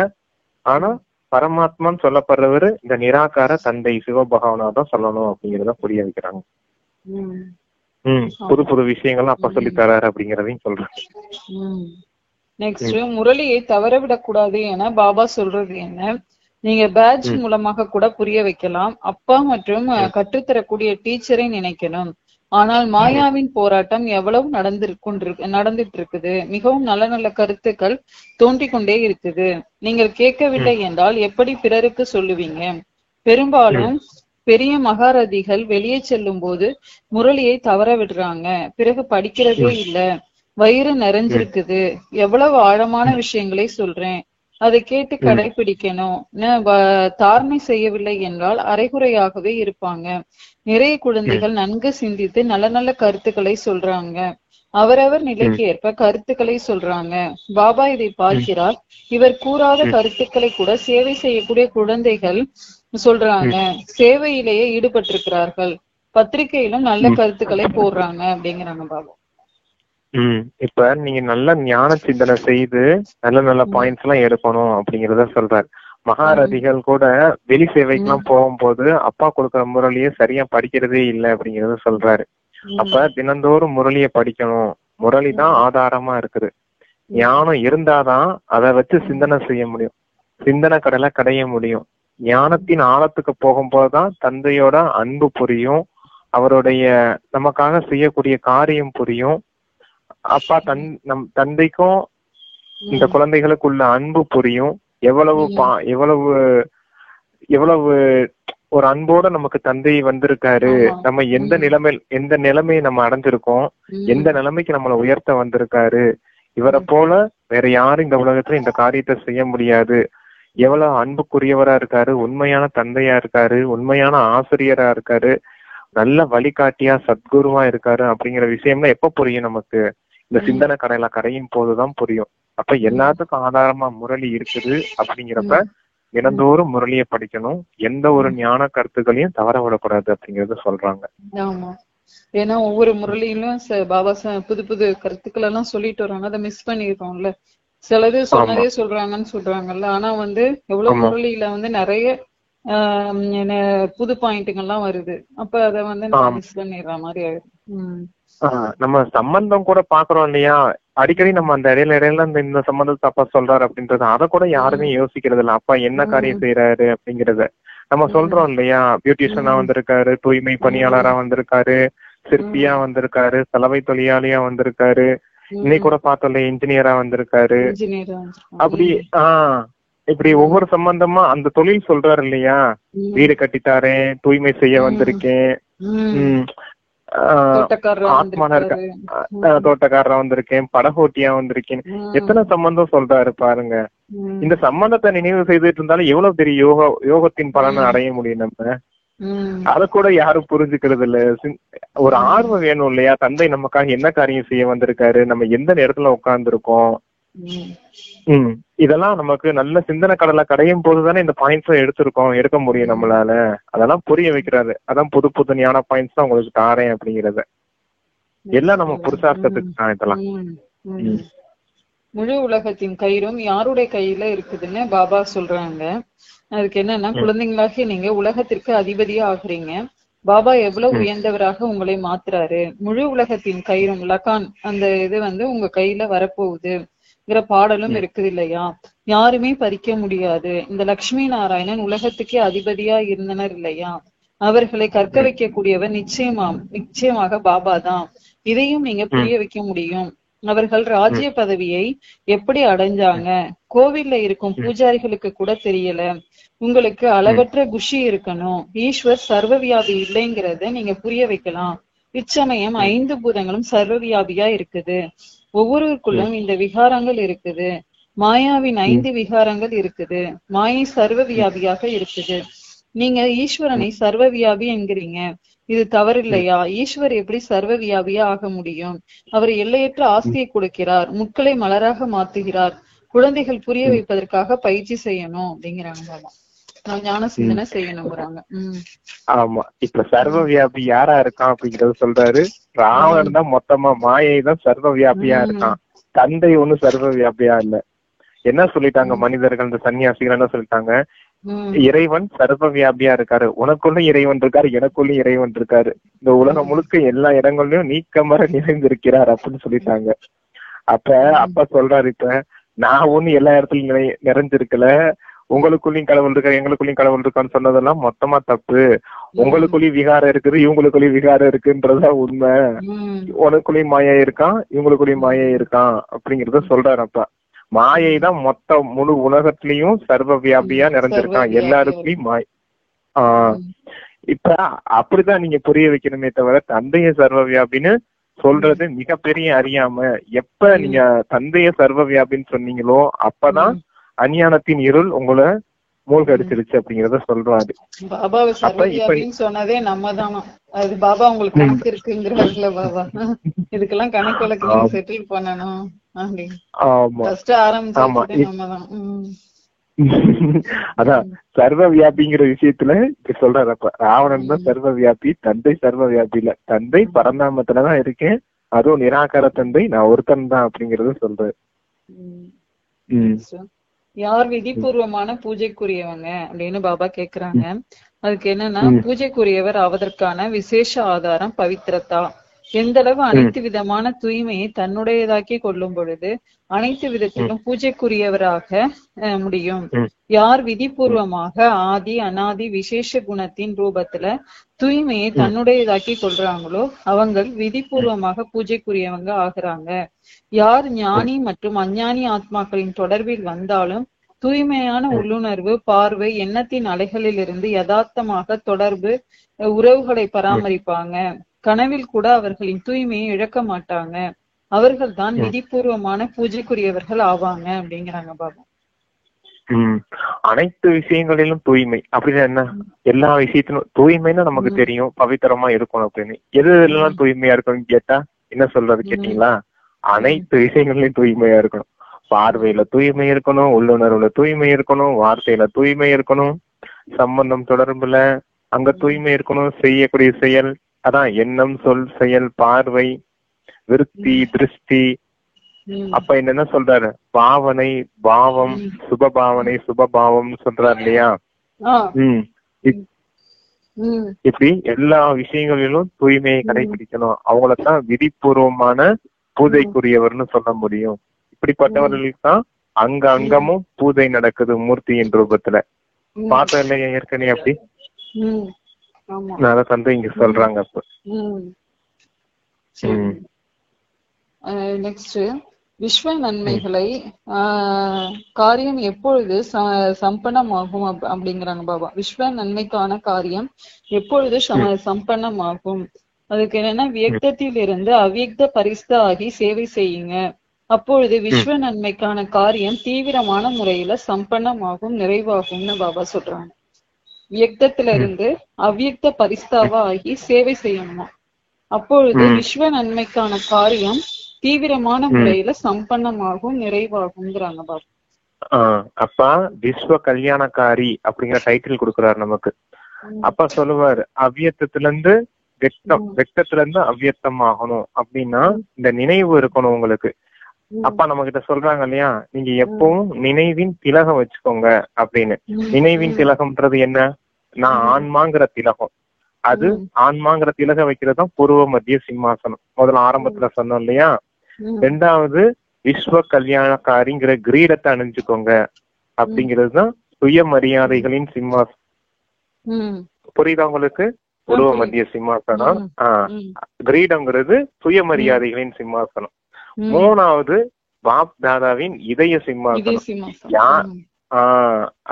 ஆனா பரமாத்மான்னு சொல்லப்படுறவரு இந்த நிராகார தந்தை சிவபகவானா தான் சொல்லணும் அப்படிங்கறத புரிய வைக்கிறாங்க. புது புது விஷயங்கள்லாம் அப்ப சொல்லி தராரு அப்படிங்கறதையும் சொல்றாங்க.
நெக்ஸ்ட், முரளியை தவறவிடக்கூடாது என பாபா சொல்றது என்ன? நீங்க பேட்ச் மூலமாக கூட புரிய வைக்கலாம். அப்பா மற்றும் கற்றுத்தரக்கூடிய டீச்சரை நினைக்கணும். ஆனால் மாயாவின் போராட்டம் எவ்வளவு நடந்துட்டு இருக்குது. மிகவும் நல்ல நல்ல கருத்துக்கள் தோன்றிக் கொண்டே இருக்குது. நீங்கள் கேட்கவில்லை என்றால் எப்படி பிறருக்கு சொல்லுவீங்க? பெரும்பாலும் பெரிய மகாரதிகள் வெளியே செல்லும் போது முரளியை தவற விடுறாங்க. பிறகு படிக்கிறதே இல்ல, வயிறு நிறைஞ்சிருக்குது. எவ்வளவு ஆழமான விஷயங்களை சொல்றேன், அதை கேட்டு கடைபிடிக்கணும். தாரணை செய்யவில்லை என்றால் அரைகுறையாகவே இருப்பாங்க. நிறைய குழந்தைகள் நன்கு சிந்தித்து நல்ல நல்ல கருத்துக்களை சொல்றாங்க. அவரவர் நிலைக்கு ஏற்ப கருத்துக்களை சொல்றாங்க. பாபா இதை பார்க்கிறார். இவர் கூறாத கருத்துக்களை கூட சேவை செய்யக்கூடிய குழந்தைகள் சொல்றாங்க. சேவையிலேயே ஈடுபட்டிருக்கிறார்கள். பத்திரிகையிலும் நல்ல கருத்துக்களை போடுறாங்க அப்படிங்கிறாங்க பாபா.
இப்ப நீங்க நல்ல ஞான சிந்தனை செய்து நல்ல நல்ல பாயிண்ட்ஸ் எல்லாம் எடுக்கணும் அப்படிங்கறத சொல்றாரு. மகாரதிகள் கூட வெளி சேவைக்கு எல்லாம் போகும்போது அப்பா கொடுக்குற முரளிய சரியா படிக்கிறதே இல்லை அப்படிங்கறத சொல்றாரு. அப்ப தினந்தோறும் முரளிய படிக்கணும். முரளி தான் ஆதாரமா இருக்குது. ஞானம் இருந்தாதான் அதை வச்சு சிந்தனை செய்ய முடியும், சிந்தனை கடலை கடைய முடியும். ஞானத்தின் ஆழத்துக்கு போகும்போதுதான் தந்தையோட அன்பு புரியும், அவருடைய நமக்காக செய்யக்கூடிய காரியம் புரியும். அப்பா நம் தந்தைக்கும் இந்த குழந்தைகளுக்குள்ள அன்பு புரியும். எவ்வளவு ஒரு அன்போட நமக்கு தந்தை வந்திருக்காரு, நம்ம எந்த நிலைமையை நம்ம அடைஞ்சிருக்கோம், எந்த நிலைமைக்கு நம்மளை உயர்த்த வந்திருக்காரு, இவரை போல வேற யாரும் இந்த உலகத்துல இந்த காரியத்தை செய்ய முடியாது, எவ்வளவு அன்புக்குரியவரா இருக்காரு, உண்மையான தந்தையா இருக்காரு, உண்மையான ஆசிரியரா இருக்காரு, நல்ல வழிகாட்டியா சத்குருவா இருக்காரு அப்படிங்கிற விஷயம்லாம் எப்ப புரியும் நமக்கு? இந்த சிந்தனை கடையில கரையும் போதுதான் புரியும். அப்ப எல்லாத்துக்கும் ஆதாரமா முரளி இருக்குது. அப்படிங்கிறப்ப தினந்தோறும் முரளியை படிக்கணும். எந்த ஒரு ஞான கருத்துக்களையும் தவற விடக்கூடாது அப்படிங்கறத சொல்றாங்க.
ஆமா, ஏன்னா ஒவ்வொரு முரளியிலும் பாபா புது புது கருத்துக்கள் எல்லாம் சொல்லிட்டு வராங்க. அதை மிஸ் பண்ணிருக்கோம்ல. சிலது சொன்னதே சொல்றாங்கன்னு சொல்றாங்கல்ல. ஆனா எவ்வளவு முரளியில நிறைய புது பாயிண்ட்டுங்கெல்லாம் வருது. அப்ப அதை நம்ம மிஸ் பண்ணிடுற மாதிரி ஆயிடும்.
நம்ம சம்பந்தம் கூட பாக்குறோம் இல்லையா, அடிக்கடி நம்ம அந்த இடையில இந்த சம்பந்தத்தை அப்பா சொல்றாரு அப்படின்றது அதை கூட யாருமே யோசிக்கிறது இல்ல. அப்பா என்ன காரியம் செய்யறாரு அப்படிங்கறத நம்ம சொல்றோம் இல்லையா. பியூட்டிஷியனா வந்திருக்காரு, தூய்மை பணியாளரா வந்திருக்காரு, சிற்பியா வந்திருக்காரு, சலவை தொழிலாளியா வந்திருக்காரு, இன்னைக்கு கூட பார்த்தோம்ல இன்ஜினியரா வந்திருக்காரு. அப்படி இப்படி ஒவ்வொரு சம்பந்தமா அந்த தொழில் சொல்றாரு இல்லையா. வீடு கட்டித்தாரேன், தூய்மை செய்ய வந்திருக்கேன், ஆத்மானா இருக்க, தோட்டக்காரரா வந்திருக்கேன், படகோட்டியா வந்திருக்கேன், எத்தனை சம்பந்தம் சொல்றாரு பாருங்க. இந்த சம்பந்தத்தை நினைவு செய்துட்டு இருந்தாலும் எவ்வளவு பெரிய யோகத்தின் பலனை அடைய முடியும் நம்ம. அத கூட யாரும் புரிஞ்சுக்கிறது இல்ல. ஒரு ஆர்வம் வேணும் இல்லையா? தந்தை நமக்காக என்ன காரியம் செய்ய வந்திருக்காரு, நம்ம எந்த நேரத்துல உட்கார்ந்து இருக்கோம், இதெல்லாம் நமக்கு நல்ல சிந்தனை கடலை கடையும் போதுதானே இந்த பாயிண்ட்ஸ் எடுக்க முடியும் நம்மளால. அதெல்லாம் புரிய வைக்கிறாரு. அதான் புது புது ஞான பாயிண்ட்ஸ் தான் உங்களுக்கு தாரேன் அப்படிங்கறத. எல்லாம் நம்ம புருஷார்த்தத்துக்கு தான் இதெல்லாம்.
முழு உலகத்தின் கயிறும் யாருடைய கையில இருக்குதுன்னு பாபா சொல்றாங்க. அதுக்கு என்னன்னா, குழந்தைங்களாக நீங்க உலகத்திற்கு அதிபதியா ஆகுறீங்க. பாபா எவ்வளவு உயர்ந்தவராக உங்களை மாத்துறாரு. முழு உலகத்தின் கயிறும் லகான் அந்த இது உங்க கையில வரப்போகுதுங்கிற பாடலும் இருக்குது இல்லையா? யாருமே பறிக்க முடியாது. இந்த லட்சுமி நாராயணன் உலகத்துக்கே அதிபதியா இருந்தனர் இல்லையா? அவர்களை கற்க வைக்கக்கூடியவர் நிச்சயமாக பாபா தான். இதையும் நீங்க புரிய வைக்க முடியும். அவர்கள் ராஜ்ய பதவியை எப்படி அடைஞ்சாங்க, கோவில்ல இருக்கும் பூஜாரிகளுக்கு கூட தெரியல. உங்களுக்கு அளவற்ற குஷி இருக்கணும். ஈஸ்வர் சர்வவியாபி இல்லைங்கிறத நீங்க புரிய வைக்கலாம். இச்சமயம் 5 பூதங்களும் சர்வவியாபியா இருக்குது. ஒவ்வொருவருக்குள்ளும் இந்த விகாரங்கள் இருக்குது. மாயாவின் 5 விகாரங்கள் இருக்குது. மாயை சர்வவியாபியாக இருக்குது. நீங்க ஈஸ்வரனை சர்வவியாபி என்கிறீங்க. இது தவறு இல்லையா? ஈஸ்வர் எப்படி சர்வவியாபியா ஆக முடியும்? அவர் எல்லையற்ற ஆஸ்தியை கொடுக்கிறார், முட்களை மலராக மாத்துகிறார். குழந்தைகள் புரிய வைப்பதற்காக பயிற்சி செய்யணும் அப்படிங்கிறாங்க. ஞான சிந்தனை செய்யணுங்கிறாங்க.
ஆமா, இப்ப சர்வவியாபி யாரா இருக்கான் அப்படிங்கறத சொல்றாரு. ராவணன் தான் மொத்தமா மாயை தான் சர்வவியாபியா இருக்கான். தந்தை ஒண்ணும் சர்வவியாபியா இல்ல. என்ன சொல்லிட்டாங்க மனிதர்கள், இந்த சன்னியாசிகள் என்ன சொல்லிட்டாங்க? இறைவன் சர்வவியாபியா இருக்காரு. உனக்குள்ள இறைவன் இருக்காரு, எனக்குள்ள இறைவன் இருக்காரு. இந்த உலகம் முழுக்க எல்லா இடங்கள்லயும் நீக்கமர நிறைந்திருக்கிறார் அப்படின்னு சொல்லிட்டாங்க. அப்ப சொல்றாரு, இப்ப நான் ஒண்ணு எல்லா இடத்துலயும் நிறைஞ்சிருக்கல, உங்களுக்குள்ளயும் கடவுள் இருக்கா, எங்களுக்குள்ளயும் கடவுள் இருக்கான்னு சொன்னதெல்லாம் மொத்தமா தப்பு. உங்களுக்குள்ளயும் விகாரம் இருக்குது, இவங்களுக்குள்ளயும் விகாரம் இருக்குன்றதுதான் உண்மை. உனக்குள்ளயும் மாயை இருக்கான், இவங்களுக்குள்ளயும் மாயை இருக்கான் அப்படிங்கறத சொல்றாரு. அப்ப மாயை தான் மொத்த முழு உலகத்திலயும் சர்வ வியாபியா நிறைஞ்சிருக்கான். எல்லாருக்குள்ளயும் இப்ப அப்படிதான் நீங்க புரிய வைக்கணுமே தவிர தந்தைய சர்வ வியாபின்னு சொல்றது மிகப்பெரிய அறியாம. எப்ப நீங்க தந்தைய சர்வ வியாபின்னு சொன்னீங்களோ அப்பதான் அஞ்ஞானத்தின் இருள் உங்களை மூழ்கடிச்சிருச்சு அப்படிங்கறத சொல்றாரு.
பாபாவை சர்வவியாபின்னு சொன்னதே நம்ம தானா? அது பாபா உங்களுக்கு கணக்கு இருக்குங்கிறாருல பாபா. இதுக்கெல்லாம் கணக்கு வழக்கு செட்டில் பண்ணணும்.
அதான் சர்வ வியாபிங்கிற விஷயத்துல இப்ப சொல்றாரு. அப்ப ராவணன் தான் சர்வ வியாபி, தந்தை சர்வ வியாபி இல்ல. தந்தை பரந்தாமத்துலதான் இருக்கேன், அதுவும் நிராகார தந்தை, நான் ஒருத்தன் தான் அப்படிங்கறத சொல்றாரு.
யார் விதிபூர்வமான பூஜைக்குரியவங்க அப்படின்னு பாபா கேக்குறாங்க. அதுக்கு என்னன்னா, பூஜைக்குரியவர் ஆவதற்கான விசேஷ ஆதாரம் பவித்திரத்தா. எந்த அளவு அனைத்து விதமான தூய்மையை தன்னுடையதாக்கி கொள்ளும் பொழுது அனைத்து விதத்திலும் பூஜைக்குரியவராக முடியும். யார் விதிபூர்வமாக ஆதி அனாதி விசேஷ குணத்தின் ரூபத்துல தூய்மையை தன்னுடையதாக்கி கொள்றாங்களோ அவங்க விதிபூர்வமாக பூஜைக்குரியவங்க ஆகுறாங்க. யார் ஞானி மற்றும் அஞ்ஞானி ஆத்மாக்களின் தொடர்பில் வந்தாலும் தூய்மையான உள்ளுணர்வு, பார்வை, எண்ணத்தின் அலைகளில் இருந்து யதார்த்தமாக தொடர்பு உறவுகளை பராமரிப்பாங்க. கனவில் கூட அவர்களின் தூய்மையை இழக்க மாட்டாங்க. அவர்கள் தான் விதிபூர்வமான பூஜைக்குரியவர்கள் ஆவாங்க அப்படிங்கிறாங்க பாபா.
அனைத்து விஷயங்களிலும் தூய்மை அப்படின்னா என்ன? எல்லா விஷயத்திலும் தூய்மைன்னா நமக்கு தெரியும், பவித்திரமா இருக்கணும் அப்படின்னு. எது எல்லாம் தூய்மையா இருக்கணும்னு கேட்டா என்ன சொல்றது கேட்டீங்களா? அனைத்து விஷயங்கள்லயும் தூய்மையா இருக்கணும். பார்வையில தூய்மை இருக்கணும், உள்ளுணர்வுல தூய்மை இருக்கணும், வார்த்தையில தூய்மை இருக்கணும், சம்பந்தம் தொடர்புல அங்க தூய்மை இருக்கணும், செய்யக்கூடிய செயல் அதான் எண்ணம், சொல், செயல், பார்வை, விருத்தி, திருஷ்டி. அப்ப என்ன சொல்றாரு? பாவனை, பாவம், சுபபாவனை, சுபபாவம் சொல்றாரு இல்லையா? இப்படி எல்லா விஷயங்களிலும் தூய்மையை கடைபிடிக்கணும். அவங்களத்தான் விதிபூர்வமான பூஜைக்குரியவர்னு சொல்ல முடியும். இப்படிப்பட்டவர்களுக்கு தான் அங்க அங்கமும் பூஜை நடக்குது மூர்த்தியின் ரூபத்துல. பார்த்தோம் இல்லையா ஏற்கனவே? அப்படி நான் தந்தை இங்க சொல்றாங்க. அப்ப
நெக்ஸ்ட், விஸ்வ நன்மைகளை காரியம் எப்பொழுது சம்பன்னமாகும் அப்படிங்கிறாங்க பாபா. விஸ்வ நன்மைக்கான காரியம் எப்பொழுது சம்பன்னமாகும்? அதுக்கு என்னன்னா, வியக்தத்தில் இருந்து அவ்வியக்த பரிஸ்த ஆகி சேவை செய்யுங்க. அப்பொழுது விஸ்வ நன்மைக்கான காரியம் தீவிரமான முறையில சம்பன்னமாகும், நிறைவாகும்னு பாபா சொல்றாங்க. வியக்தத்துல இருந்து அவ்வியக்த பரிஸ்தாவா ஆகி சேவை செய்யணுமா. அப்பொழுது விஸ்வ நன்மைக்கான காரியம் தீவிரமான முறையில சம்பன்னமாகும், நிறைவாகுங்கிறாங்க பாபா.
அப்பா விஸ்வ கல்யாணக்காரி அப்படிங்கிற டைட்டில் கொடுக்குறாரு நமக்கு. அப்பா சொல்லுவாரு அவ்வியத்துல இருந்து வெக்தத்துல இருந்து அவ்வியக்தம் ஆகணும் அப்படின்னா இந்த நினைவு இருக்கணும் உங்களுக்கு. அப்பா நம்ம கிட்ட சொல்றாங்க இல்லையா, நீங்க எப்பவும் நினைவின் திலகம் வச்சுக்கோங்க அப்படின்னு. நினைவின் திலகம்ன்றது என்ன? நான் ஆன்மாங்கிற திலகம். அது ஆன்மாங்கிற திலகம் வைக்கிறதுதான் பூர்வ மத்திய சிம்மாசனம். முதல்ல ஆரம்பத்துல சொன்னோம் இல்லையா. ரெண்டாவது விஸ்வ கல்யாணக்காரிங்கிற கிரீடத்தை அணிஞ்சுக்கோங்க அப்படிங்கிறதுதான் சுயமரியாதைகளின் சிம்மாசனம். புரியுதா உங்களுக்கு? பூர்வ மத்திய சிம்மாசனம். கிரீடம்ங்கிறது சுயமரியாதைகளின் சிம்மாசனம். மூணாவது பாப் தாதாவின் இதய சிம்மாசனம்.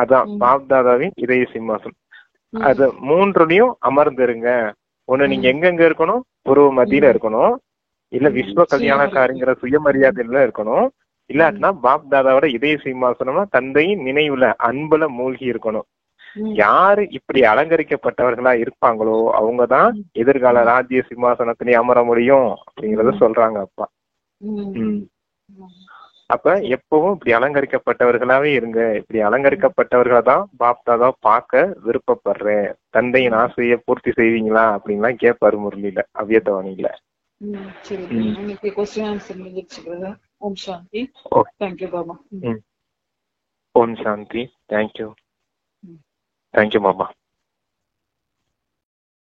அதான் பாப் தாதாவின் இதய சிம்மாசனம். அது மூன்றுலயும் அமர்ந்துருங்க. ஒண்ணு நீங்க எங்கெங்க இருக்கணும்? பூர்வ மத்தியில இருக்கணும், இல்ல விஸ்வ கல்யாணக்காரிங்கிற சுயமரியாதையில இருக்கணும், இல்லாட்டினா பாப் தாதாவோட இதய சிம்மாசனம்னா தந்தையின் நினைவுல அன்புல மூழ்கி இருக்கணும். யாரு இப்படி அலங்கரிக்கப்பட்டவர்களா இருப்பாங்களோ அவங்கதான் எதிர்கால ராஜ்ய சிம்மாசனத்திலே அமர முடியும் அப்படிங்கறத சொல்றாங்க அப்பா. அப்ப எப்பவும் இப்படி அலங்கரிக்கப்பட்டவர்களாவே இருங்க. இப்படி அலங்கரிக்கப்பட்டவர்களை தான் பாப் தாதா பார்க்க விருப்பப்படுறேன். தந்தையின் ஆசையை பூர்த்தி செய்வீங்களா அப்படின்லாம் கேட்பாரு முரளியில, அவ்வியத்தவாணியில.
ஓம் சாந்தி. தேங்க்யூ பாபா.
ஓம் சாந்தி. தேங்க்யூ. தேங்க்யூ பாபா.